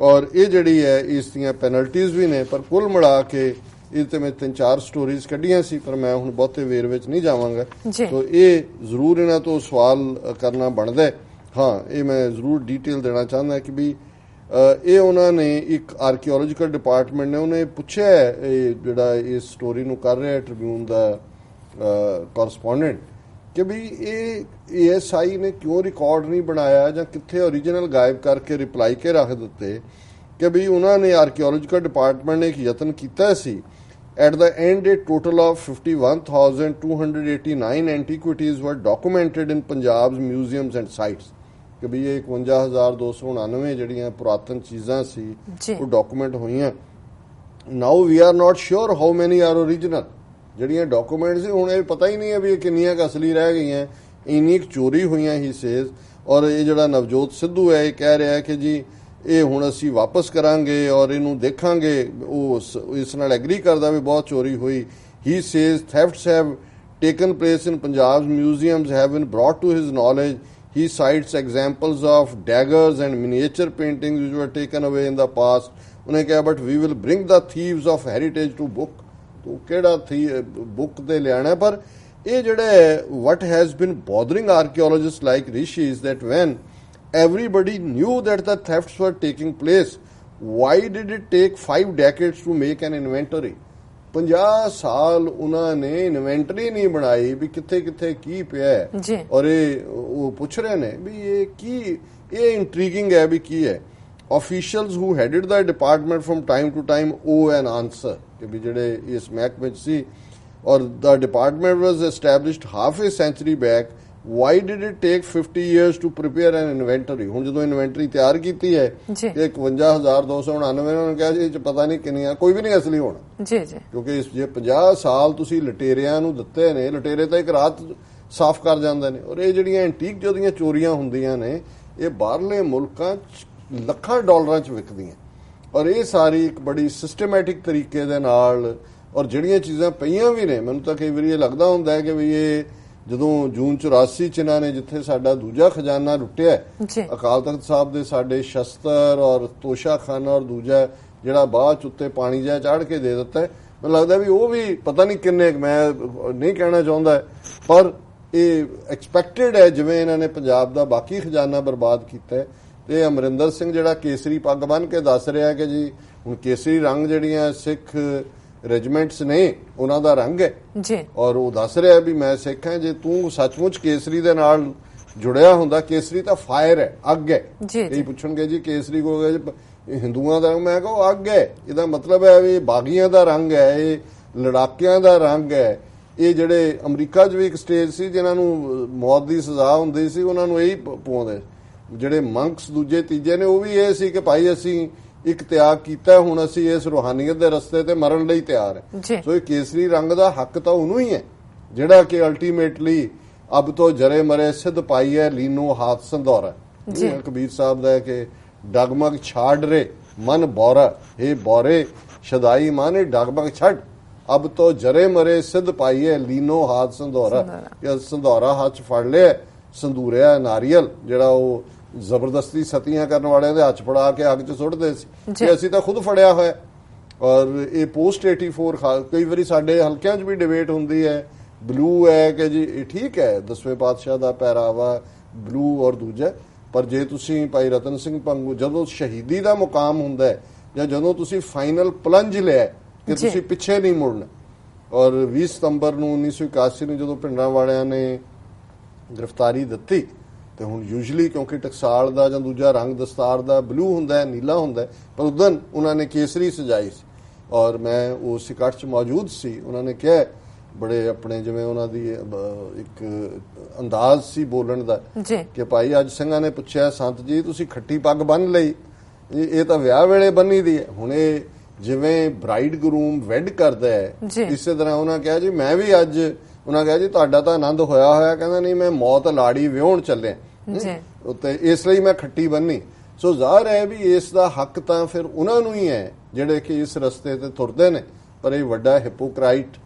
Speaker 2: ਔਰ ਇਹ ਜਿਹੜੀ ਹੈ ਇਸ ਦੀਆਂ ਪੈਨਲਟੀਜ਼ ਵੀ ਨੇ, ਪਰ ਕੁੱਲ ਮਿਲਾ ਕੇ ਇਹ ਤੇ ਮੈਂ 3-4 ਸਟੋਰੀਜ਼ ਕੱਢੀਆਂ ਸੀ ਪਰ ਮੈਂ ਹੁਣ ਬਹੁਤੇ ਵੇਰ ਵਿੱਚ ਨਹੀਂ ਜਾਵਾਂਗਾ। ਸੋ ਇਹ ਜ਼ਰੂਰ ਇਹਨਾਂ ਤੋਂ ਸਵਾਲ ਕਰਨਾ ਬਣਦਾ। ਹਾਂ, ਇਹ ਮੈਂ ਜ਼ਰੂਰ ਡਿਟੇਲ ਦੇਣਾ ਚਾਹੁੰਦਾ ਕਿ ਵੀ ਇਹ ਉਹਨਾਂ ਨੇ ਇੱਕ ਆਰਕੀਓਲੋਜੀਕਲ ਡਿਪਾਰਟਮੈਂਟ ਨੇ ਉਹਨੇ ਪੁੱਛਿਆ ਇਹ ਜਿਹੜਾ ਇਸ ਸਟੋਰੀ ਨੂੰ ਕਰ ਰਿਹਾ ਟ੍ਰਿਬਿਊਨ ਦਾ ਕੋਰਸਪੋਂਡੈਂਟ ਕਿ ਵੀ ਇਹ ASI ਨੇ ਕਿਉਂ ਰਿਕਾਰਡ ਨਹੀਂ ਬਣਾਇਆ ਜਾਂ ਕਿੱਥੇ ਓਰੀਜਨਲ ਗਾਇਬ ਕਰਕੇ ਰਿਪਲਾਈ ਕੇ ਰੱਖ ਦਿੱਤੇ ਕਿ ਵੀ ਉਹਨਾਂ ਨੇ ਆਰਕੀਓਲੋਜੀਕਲ ਡਿਪਾਰਟਮੈਂਟ ਨੇ ਇੱਕ ਯਤਨ ਕੀਤਾ ਸੀ। At the end, a total of 51,289 antiquities were documented in Punjab's museums and sites। ਕਿ ਵੀ ਇਹ 51,299 ਜਿਹੜੀਆਂ ਪੁਰਾਤਨ ਚੀਜ਼ਾਂ ਸੀ ਉਹ ਡਾਕੂਮੈਂਟ ਹੋਈਆਂ। Now we are not sure how many are original. ਜਿਹੜੀਆਂ ਡਾਕੂਮੈਂਟ ਸੀ ਹੁਣ ਇਹ ਪਤਾ ਹੀ ਨਹੀਂ ਹੈ ਵੀ ਇਹ ਕਿੰਨੀਆਂ ਕੁ ਅਸਲੀ ਰਹਿ ਗਈਆਂ, ਇੰਨੀ ਕੁ ਚੋਰੀ ਹੋਈਆਂ ਹੀ ਸੇਜ਼। ਔਰ ਇਹ ਜਿਹੜਾ ਨਵਜੋਤ ਸਿੱਧੂ ਹੈ ਇਹ ਕਹਿ ਰਿਹਾ ਕਿ ਜੀ ਇਹ ਹੁਣ ਅਸੀਂ ਵਾਪਸ ਕਰਾਂਗੇ ਔਰ ਇਹਨੂੰ ਦੇਖਾਂਗੇ, ਉਹ ਇਸ ਨਾਲ ਐਗਰੀ ਕਰਦਾ ਵੀ ਬਹੁਤ ਚੋਰੀ ਹੋਈ। He says thefts have taken place in ਪੰਜਾਬ's museums have been brought to his knowledge। He cites examples of daggers and miniature paintings which were taken away in the past। ਉਹਨੇ ਕਿਹਾ but we will bring the thieves of heritage to book। ਤੋ ਕਿਹੜਾ book ਤੇ ਲਿਆਣਾ। ਪਰ ਇਹ ਜਿਹੜਾ what has been bothering archaeologists like Rishi is that when everybody knew that the thefts were taking place, why did it take 5 decades to make an inventory? 50 ਸਾਲ ਉਹਨਾਂ ਨੇ ਇਨਵੈਂਟਰੀ ਨਹੀਂ ਬਣਾਈ ਵੀ ਕਿੱਥੇ ਕਿੱਥੇ ਕੀ ਪਿਆ ਹੈ। ਔਰ ਇਹ ਉਹ ਪੁੱਛ ਰਹੇ ਨੇ ਵੀ ਇਹ ਕੀ, ਇਹ ਇੰਟਰੀਗਿੰਗ ਹੈ ਵੀ ਕੀ ਹੈ। Officials who headed the department from time to time owe an answer ਕਿ ਵੀ ਜਿਹੜੇ ਇਸ ਮਹਿਕਮੇ 'ਚ ਸੀ। ਔਰ the department was established half a century back why did it take 50 years to prepare an inventory. ਹੁਣ ਜਦੋਂ ਇਨਵੈਂਟਰੀ ਤਿਆਰ ਕੀਤੀ ਹੈ ਤੇ 51299 ਉਹਨਾਂ ਨੇ ਕਿਹਾ ਜੀ ਇਹ 'ਚ ਪਤਾ ਨਹੀਂ ਕਿੰਨੀਆਂ, ਕੋਈ ਵੀ ਨਹੀਂ ਅਸਲੀ ਹੋਣਾ
Speaker 1: ਜੀ ਜੀ,
Speaker 2: ਕਿਉਂਕਿ ਜੇ 50 ਸਾਲ ਤੁਸੀਂ ਲਟੇਰਿਆਂ ਨੂੰ ਦਿੱਤੇ ਨੇ, ਲਟੇਰੇ ਤਾਂ ਇੱਕ ਰਾਤ ਸਾਫ਼ ਕਰ ਜਾਂਦੇ ਨੇ। ਔਰ ਇਹ ਜਿਹੜੀਆਂ ਐਂਟੀਕ ਜਿਹਦੀਆਂ ਚੋਰੀਆਂ ਹੁੰਦੀਆਂ ਨੇ ਇਹ ਬਾਹਰਲੇ ਮੁਲਕਾਂ 'ਚ ਲੱਖਾਂ ਡਾਲਰਾਂ 'ਚ ਵਿਕਦੀਆਂ। ਔਰ ਇਹ ਸਾਰੀ ਇੱਕ ਬੜੀ ਸਿਸਟਮੈਟਿਕ ਤਰੀਕੇ ਦੇ ਨਾਲ, ਔਰ ਜਿਹੜੀਆਂ ਚੀਜ਼ਾਂ ਪਈਆਂ ਵੀ ਨੇ, ਮੈਨੂੰ ਤਾਂ ਕਈ ਵਾਰੀ ਇਹ ਲੱਗਦਾ ਹੁੰਦਾ ਹੈ ਕਿ ਵੀ ਇਹ ਜਦੋਂ ਜੂਨ 84 ਚ ਇਹਨਾਂ ਨੇ ਜਿੱਥੇ ਸਾਡਾ ਦੂਜਾ ਖਜ਼ਾਨਾ ਲੁੱਟਿਆ ਅਕਾਲ ਤਖਤ ਸਾਹਿਬ ਦੇ ਸਾਡੇ ਸ਼ਸਤਰ ਔਰ ਤੋਸ਼ਾਖਾਨਾ ਔਰ ਦੂਜਾ ਜਿਹੜਾ ਬਾਅਦ ਚ ਉੱਤੇ ਪਾਣੀ ਜਿਹਾ ਚਾੜ ਕੇ ਦੇ ਦਿੱਤਾ, ਮੈਨੂੰ ਲੱਗਦਾ ਵੀ ਉਹ ਵੀ ਪਤਾ ਨਹੀਂ ਕਿੰਨੇ, ਮੈਂ ਨਹੀਂ ਕਹਿਣਾ ਚਾਹੁੰਦਾ, ਪਰ ਇਹ ਐਕਸਪੈਕਟਡ ਹੈ ਜਿਵੇਂ ਇਹਨਾਂ ਨੇ ਪੰਜਾਬ ਦਾ ਬਾਕੀ ਖਜ਼ਾਨਾ ਬਰਬਾਦ ਕੀਤਾ। ਤੇ ਅਮਰਿੰਦਰ ਸਿੰਘ ਜਿਹੜਾ ਕੇਸਰੀ ਪੱਗ ਬੰਨ੍ਹ ਕੇ ਦੱਸ ਰਿਹਾ ਕਿ ਜੀ ਹੁਣ ਕੇਸਰੀ ਰੰਗ ਜਿਹੜੀਆਂ ਸਿੱਖ ਰੈਜੀਮੈਂਟਸ ਨੇ ਉਹਨਾਂ ਦਾ ਰੰਗ ਹੈ ਜੀ, ਔਰ ਉਹ ਦੱਸ ਰਿਹਾ ਵੀ ਮੈਂ ਸਿੱਖ ਹਾਂ। ਜੇ ਤੂੰ ਸੱਚਮੁੱਚ ਕੇਸਰੀ ਦੇ ਨਾਲ ਜੁੜਿਆ ਹੁੰਦਾ, ਕੇਸਰੀ ਤਾਂ ਫਾਇਰ ਹੈ, ਅੱਗ ਹੈ। ਇਹ ਪੁੱਛਣਗੇ ਜੀ ਕੇਸਰੀ ਕੋ ਹਿੰਦੂਆਂ ਦਾ ਰੰਗ, ਮੈਂ ਕਹਾਂ ਅੱਗ ਹੈ। ਇਹਦਾ ਮਤਲਬ ਹੈ ਵੀ ਬਾਗੀਆਂ ਦਾ ਰੰਗ ਹੈ, ਇਹ ਲੜਾਕਿਆਂ ਦਾ ਰੰਗ ਹੈ। ਇਹ ਜਿਹੜੇ ਅਮਰੀਕਾ 'ਚ ਵੀ ਇੱਕ ਸਟੇਜ ਸੀ ਜਿਨ੍ਹਾਂ ਨੂੰ ਮੌਤ ਦੀ ਸਜ਼ਾ ਹੁੰਦੀ ਸੀ, ਉਹਨਾਂ ਨੂੰ ਇਹੀ ਪਾਉਂਦੇ। ਜਿਹੜੇ ਮੰਕਸ ਦੂਜੇ ਤੀਜੇ ਨੇ ਉਹ ਵੀ ਇਹ ਸੀ ਕਿ ਭਾਈ ਅਸੀਂ ਇੱਕ ਤਿਆਗ ਕੀਤਾ, ਹੁਣ ਅਸੀਂ ਇਸ ਰੂਹਾਨੀਅਤ ਦੇ ਰਸਤੇ ਤੇ ਮਰਨ ਲਈ ਤਿਆਰ ਹੈ। ਸੋ ਇਹ ਕੇਸਰੀ ਰੰਗ ਦਾ ਹੱਕ ਤਾਂ ਉਹਨੂੰ ਹੀ ਹੈ ਜਿਹੜਾ ਕਿ ਅਲਟੀਮੇਟਲੀ ਅਬ ਤੋਂ ਜਰੇ ਮਰੇ ਸਿੱਧ ਪਾਈ ਹੈ ਲੀਨੋ ਹਾਥ ਸੰਧੌਰਾ। ਕਬੀਰ ਸਾਹਿਬ ਦਾ ਹੈ ਕਿ ਡਗਮਗ ਛਾੜ ਰੇ ਮਨ ਬੌਰਾ, ਇਹ ਬੌਰੇ ਸ਼ਦਾਈ ਮਾਨੇ ਡਗਮਗ ਛੱਡ, ਅਬ ਤੋਂ ਜਰੇ ਮਰੇ ਸਿੱਧ ਪਾਈ ਹੈ ਲੀਨੋ ਹਾਥ ਸੰਧੌਰਾ। ਸੰਧੌਰਾ ਹੱਥ 'ਚ ਫੜ ਲਿਆ, ਸੰਧੂਰਿਆ ਨਾਰੀਅਲ ਜਿਹੜਾ ਉਹ ਜ਼ਬਰਦਸਤੀ ਸਤੀਆਂ ਕਰਨ ਵਾਲਿਆਂ ਦੇ ਹੱਥ ਫੜਾ ਕੇ ਅੱਗ 'ਚ ਸੁੱਟਦੇ ਸੀ, ਤੇ ਅਸੀਂ ਤਾਂ ਖੁਦ ਫੜਿਆ ਹੋਇਆ। ਔਰ ਇਹ ਪੋਸਟ 84 ਕਈ ਵਾਰੀ ਸਾਡੇ ਹਲਕਿਆਂ 'ਚ ਵੀ ਡਿਬੇਟ ਹੁੰਦੀ ਹੈ, ਬਲੂ ਹੈ ਕਿ ਜੀ ਇਹ ਠੀਕ ਹੈ 10ਵੇਂ ਪਾਤਸ਼ਾਹ ਦਾ ਪਹਿਰਾਵਾ ਬਲੂ ਔਰ ਦੂਜਾ, ਪਰ ਜੇ ਤੁਸੀਂ ਭਾਈ ਰਤਨ ਸਿੰਘ ਭੰਗੂ ਜਦੋਂ ਸ਼ਹੀਦੀ ਦਾ ਮੁਕਾਮ ਹੁੰਦਾ ਹੈ ਜਾਂ ਜਦੋਂ ਤੁਸੀਂ ਫਾਈਨਲ ਪਲੰਜ ਲਿਆ ਕਿ ਤੁਸੀਂ ਪਿੱਛੇ ਨਹੀਂ ਮੁੜਨਾ। ਔਰ 20 ਸਤੰਬਰ ਨੂੰ 1981 ਨੂੰ ਜਦੋਂ ਭਿੰਡਰਾਂ ਵਾਲਿਆਂ ਨੇ ਗ੍ਰਿਫਤਾਰੀ ਦਿੱਤੀ ਤੇ ਹੁਣ ਯੂਜੂਅਲੀ ਕਿਉਂਕਿ ਟਕਸਾਲ ਦਾ ਜਾਂ ਦੂਜਾ ਰੰਗ ਦਸਤਾਰ ਦਾ ਬਲੂ ਹੁੰਦਾ ਹੈ, ਨੀਲਾ ਹੁੰਦਾ ਹੈ, ਪਰ ਉਦੋਂ ਉਹਨਾਂ ਨੇ ਕੇਸਰੀ ਸਜਾਈ ਸੀ। ਔਰ ਮੈਂ ਉਸ ਇਕੱਠ 'ਚ ਮੌਜੂਦ ਸੀ। ਉਹਨਾਂ ਨੇ ਕਿਹਾ ਬੜੇ ਆਪਣੇ ਜਿਵੇਂ ਉਹਨਾਂ ਦੀ ਇੱਕ ਅੰਦਾਜ਼ ਸੀ ਬੋਲਣ ਦਾ ਕਿ ਭਾਈ ਅੱਜ ਸਿੰਘਾਂ ਨੇ ਪੁੱਛਿਆ ਸੰਤ ਜੀ ਤੁਸੀਂ ਖੱਟੀ ਪੱਗ ਬੰਨ੍ਹ ਲਈ, ਇਹ ਤਾਂ ਵਿਆਹ ਵੇਲੇ ਬੰਨੀ ਦੀ ਹੈ। ਹੁਣ ਇਹ ਜਿਵੇਂ ਬ੍ਰਾਈਡ ਗਰੂਮ ਵੈਡ ਕਰਦਾ ਹੈ ਇਸੇ ਤਰ੍ਹਾਂ ਉਹਨਾਂ ਕਿਹਾ ਜੀ ਮੈਂ ਵੀ ਅੱਜ, ਉਹਨਾਂ ਕਿਹਾ ਜੀ ਤੁਹਾਡਾ ਤਾਂ ਆਨੰਦ ਹੋਇਆ ਹੋਇਆ, ਕਹਿੰਦਾ ਨਹੀਂ ਮੈਂ ਮੌਤ ਲਾੜੀ ਵਿਆਹੁਣ ਚੱਲਿਆ ਉੱਤੇ ਇਸ ਲਈ ਮੈਂ ਖੱਟੀ ਬੰਨੀ। ਸੋ ਜ਼ਾਹਰ ਹੈ ਵੀ ਇਸ ਦਾ ਹੱਕ ਤਾਂ ਫਿਰ ਉਹਨਾਂ ਨੂੰ ਹੀ ਹੈ ਜਿਹੜੇ ਕਿ ਇਸ ਰਸਤੇ ਤੇ ਤੁਰਦੇ ਨੇ। ਪਰ ਇਹ ਵੱਡਾ ਹਿਪੋਕਰਾਈਟ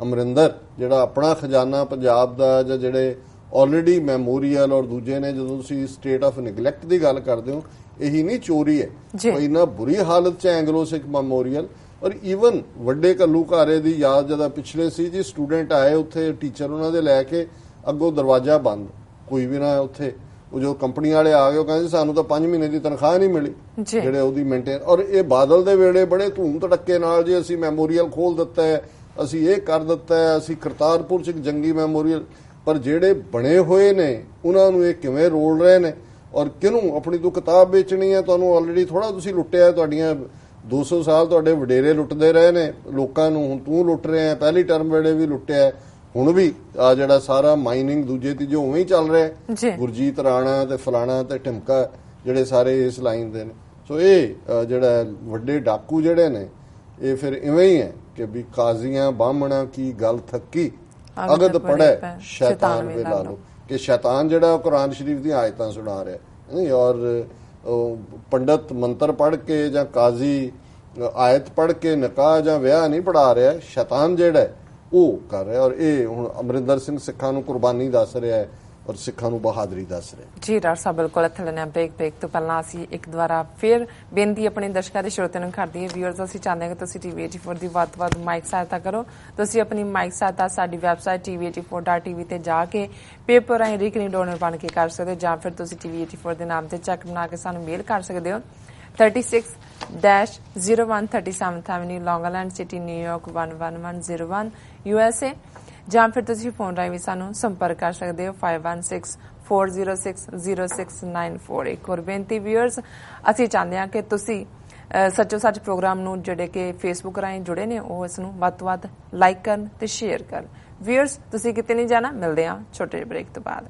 Speaker 2: ਅਮਰਿੰਦਰ ਜਿਹੜਾ ਆਪਣਾ ਖਜ਼ਾਨਾ ਪੰਜਾਬ ਦਾ ਜਾਂ ਜਿਹੜੇ ਆਲਰੇਡੀ ਮੈਮੋਰੀਅਲ ਔਰ ਦੂਜੇ ਨੇ, ਜਦੋਂ ਤੁਸੀਂ ਸਟੇਟ ਆਫ ਨਿਗਲੈਕਟ ਦੀ ਗੱਲ ਕਰਦੇ ਹੋ, ਇਹੀ ਨਹੀਂ ਚੋਰੀ ਹੈ, ਇੰਨਾ ਬੁਰੀ ਹਾਲਤ 'ਚ ਐਂਗਲੋ ਸਿੱਖ ਮੈਮੋਰੀਅਲ। ਔਰ ਈਵਨ ਵੱਡੇ ਘੱਲੂਘਾਰੇ ਦੀ ਯਾਦ ਜਦੋਂ ਪਿਛਲੇ ਸੀ ਜੀ, ਸਟੂਡੈਂਟ ਆਏ ਉੱਥੇ, ਟੀਚਰ ਉਹਨਾਂ ਦੇ ਲੈ ਕੇ ਅੱਗੋਂ ਦਰਵਾਜ਼ਾ ਬੰਦ, ਕੋਈ ਵੀ ਨਾ ਉੱਥੇ। ਉਹ ਜੋ ਕੰਪਨੀ ਵਾਲੇ ਆ ਗਏ ਉਹ ਕਹਿੰਦੇ ਸਾਨੂੰ ਤਾਂ 5 ਮਹੀਨੇ ਦੀ ਤਨਖਾਹ ਨਹੀਂ ਮਿਲੀ ਜਿਹੜੇ ਉਹਦੀ ਮੇਨਟੇਨ। ਔਰ ਇਹ ਬਾਦਲ ਦੇ ਵੇਲੇ ਬੜੇ ਧੂਮ ਧੜੱਕੇ ਨਾਲ ਜੀ ਅਸੀਂ ਮੈਮੋਰੀਅਲ ਖੋਲ ਦਿੱਤਾ ਹੈ, ਅਸੀਂ ਇਹ ਕਰ ਦਿੱਤਾ ਹੈ, ਅਸੀਂ ਕਰਤਾਰਪੁਰ 'ਚ ਇੱਕ ਜੰਗੀ ਮੈਮੋਰੀਅਲ। ਪਰ ਜਿਹੜੇ ਬਣੇ ਹੋਏ ਨੇ ਉਹਨਾਂ ਨੂੰ ਇਹ ਕਿਵੇਂ ਰੋਲ ਰਹੇ ਨੇ। ਔਰ ਕਿਹਨੂੰ ਆਪਣੀ ਤੋਂ ਕਿਤਾਬ ਵੇਚਣੀ ਹੈ, ਤੁਹਾਨੂੰ ਆਲਰੇਡੀ ਥੋੜਾ ਤੁਸੀਂ ਲੁੱਟਿਆ, ਤੁਹਾਡੀਆਂ 200 ਸਾਲ ਤੁਹਾਡੇ ਵਡੇਰੇ ਲੁੱਟਦੇ ਰਹੇ ਨੇ ਲੋਕਾਂ ਨੂੰ, ਹੁਣ ਤੂੰ ਲੁੱਟ ਰਿਹਾ। ਪਹਿਲੀ ਟਰਮ ਵੇਲੇ ਵੀ ਲੁੱਟਿਆ, ਹੁਣ ਵੀ ਆ ਜਿਹੜਾ ਸਾਰਾ ਮਾਈਨਿੰਗ ਦੂਜੇ ਤੀਜੇ ਉਵੇਂ ਹੀ ਚੱਲ ਰਿਹਾ। ਗੁਰਜੀਤ ਰਾਣਾ ਤੇ ਫਲਾਣਾ ਤੇ ਢਿਮਕਾ ਜਿਹੜੇ ਸਾਰੇ ਇਸ ਲਾਈਨ ਦੇ ਨੇ। ਸੋ ਇਹ ਜਿਹੜਾ ਵੱਡੇ ਡਾਕੂ ਜਿਹੜੇ ਨੇ ਇਹ ਫਿਰ ਇਵੇਂ ਹੀ ਹੈ ਕਿ ਵੀ ਕਾਜ਼ੀਆਂ ਬਾਹਮਣਾ ਕੀ ਗੱਲ ਥੱਕੀ ਅਗਦ ਪੜੈ ਸ਼ੈਤਾਨ ਵੇ ਲਾ ਲੋ, ਕਿ ਸ਼ੈਤਾਨ ਜਿਹੜਾ ਕੁਰਾਨ ਸ਼ਰੀਫ ਦੀਆਂ ਆਇਤਾਂ ਸੁਣਾ ਰਿਹਾ। ਔਰ ਪੰਡਤ ਮੰਤਰ ਪੜ੍ਹ ਕੇ ਜਾਂ ਕਾਜ਼ੀ ਆਇਤ ਪੜ੍ਹ ਕੇ ਨਿਕਾਹ ਜਾਂ ਵਿਆਹ ਨਹੀਂ ਪੜਾ ਰਿਹਾ, ਸ਼ੈਤਾਨ ਜਿਹੜਾ ਉਹ ਕਰ ਰਿਹਾ। ਔਰ ਇਹ ਹੁਣ ਅਮਰਿੰਦਰ ਸਿੰਘ ਸਿੱਖਾਂ ਨੂੰ ਕੁਰਬਾਨੀ ਦੱਸ ਰਿਹਾ ਹੈ ਔਰ ਸਿੱਖਾਂ ਨੂੰ ਬਹਾਦਰੀ ਦੱਸ ਰਿਹਾ।
Speaker 1: ਜੀ ਡਾਕਟਰ ਸਾਹਿਬ ਬਿਲਕੁਲ ਇੱਥੇ ਲੈਣੇ ਬ੍ਰੇਕ ਤੋਂ ਪਹਿਲਾਂ ਅਸੀਂ ਇੱਕ ਦੁਬਾਰਾ ਫਿਰ ਬੇਨਤੀ ਆਪਣੇ ਦਰਸ਼ਕਾਂ ਦੇ ਸਰੋਤਿਆਂ ਨੂੰ ਕਰਦੀ ਹੈ। ਵੀਅਰਸ ਅਸੀਂ ਚਾਹੁੰਦੇ ਹਾਂ ਕਿ ਤੁਸੀਂ TV 84 ਦੀ ਵੱਧ ਤੋਂ ਵੱਧ ਮਾਈਕ ਸਹਾਇਤਾ ਕਰੋ। ਤੁਸੀਂ ਆਪਣੀ ਮਾਈਕ ਸਹਾਇਤਾ ਸਾਡੀ ਵੈਬਸਾਈਟ tv84.tv ਤੇ ਜਾ ਕੇ ਪੇਪਰ ਰਾਹੀਂ ਰੀਕਨਿੰਗ ਡੋਨਰ ਬਣ ਕੇ ਕਰ ਸਕਦੇ ਹੋ, ਜਾਂ ਫਿਰ ਤੁਸੀਂ TV 84 ਦੇ ਨਾਮ ਤੇ ਚੈੱਕ ਬਣਾ ਕੇ ਸਾਨੂੰ ਮੇਲ ਕਰ ਸਕਦੇ ਹੋ। 36-01 37th Avenue, Long Island City, New York 11101 USA, ਜਾਂ ਫਿਰ ਤੁਸੀਂ ਫੋਨ ਰਾਹੀਂ ਵੀ ਸਾਨੂੰ ਸੰਪਰਕ ਕਰ ਸਕਦੇ ਹੋ 5164060694। ਇੱਕ ਹੋਰ ਬੇਨਤੀ ਵੀਅਰਸ, ਅਸੀਂ ਚਾਹੁੰਦੇ ਹਾਂ ਕਿ ਤੁਸੀਂ ਸੱਚੋ ਸੱਚ ਪ੍ਰੋਗਰਾਮ ਨੂੰ ਜਿਹੜੇ ਕਿ ਫੇਸਬੁੱਕ ਰਾਹੀਂ ਜੁੜੇ ਨੇ ਉਹ ਇਸ ਨੂੰ ਵੱਧ ਤੋਂ ਵੱਧ ਲਾਈਕ ਕਰਨ ਤੇ ਸ਼ੇਅਰ ਕਰਨ। ਵੀਅਰਸ ਤੁਸੀਂ ਕਿਤੇ ਨਹੀਂ ਜਾਣਾ, ਮਿਲਦੇ ਹਾਂ ਛੋਟੇ ਜਿਹੇ ਬ੍ਰੇਕ ਤੋਂ ਬਾਅਦ।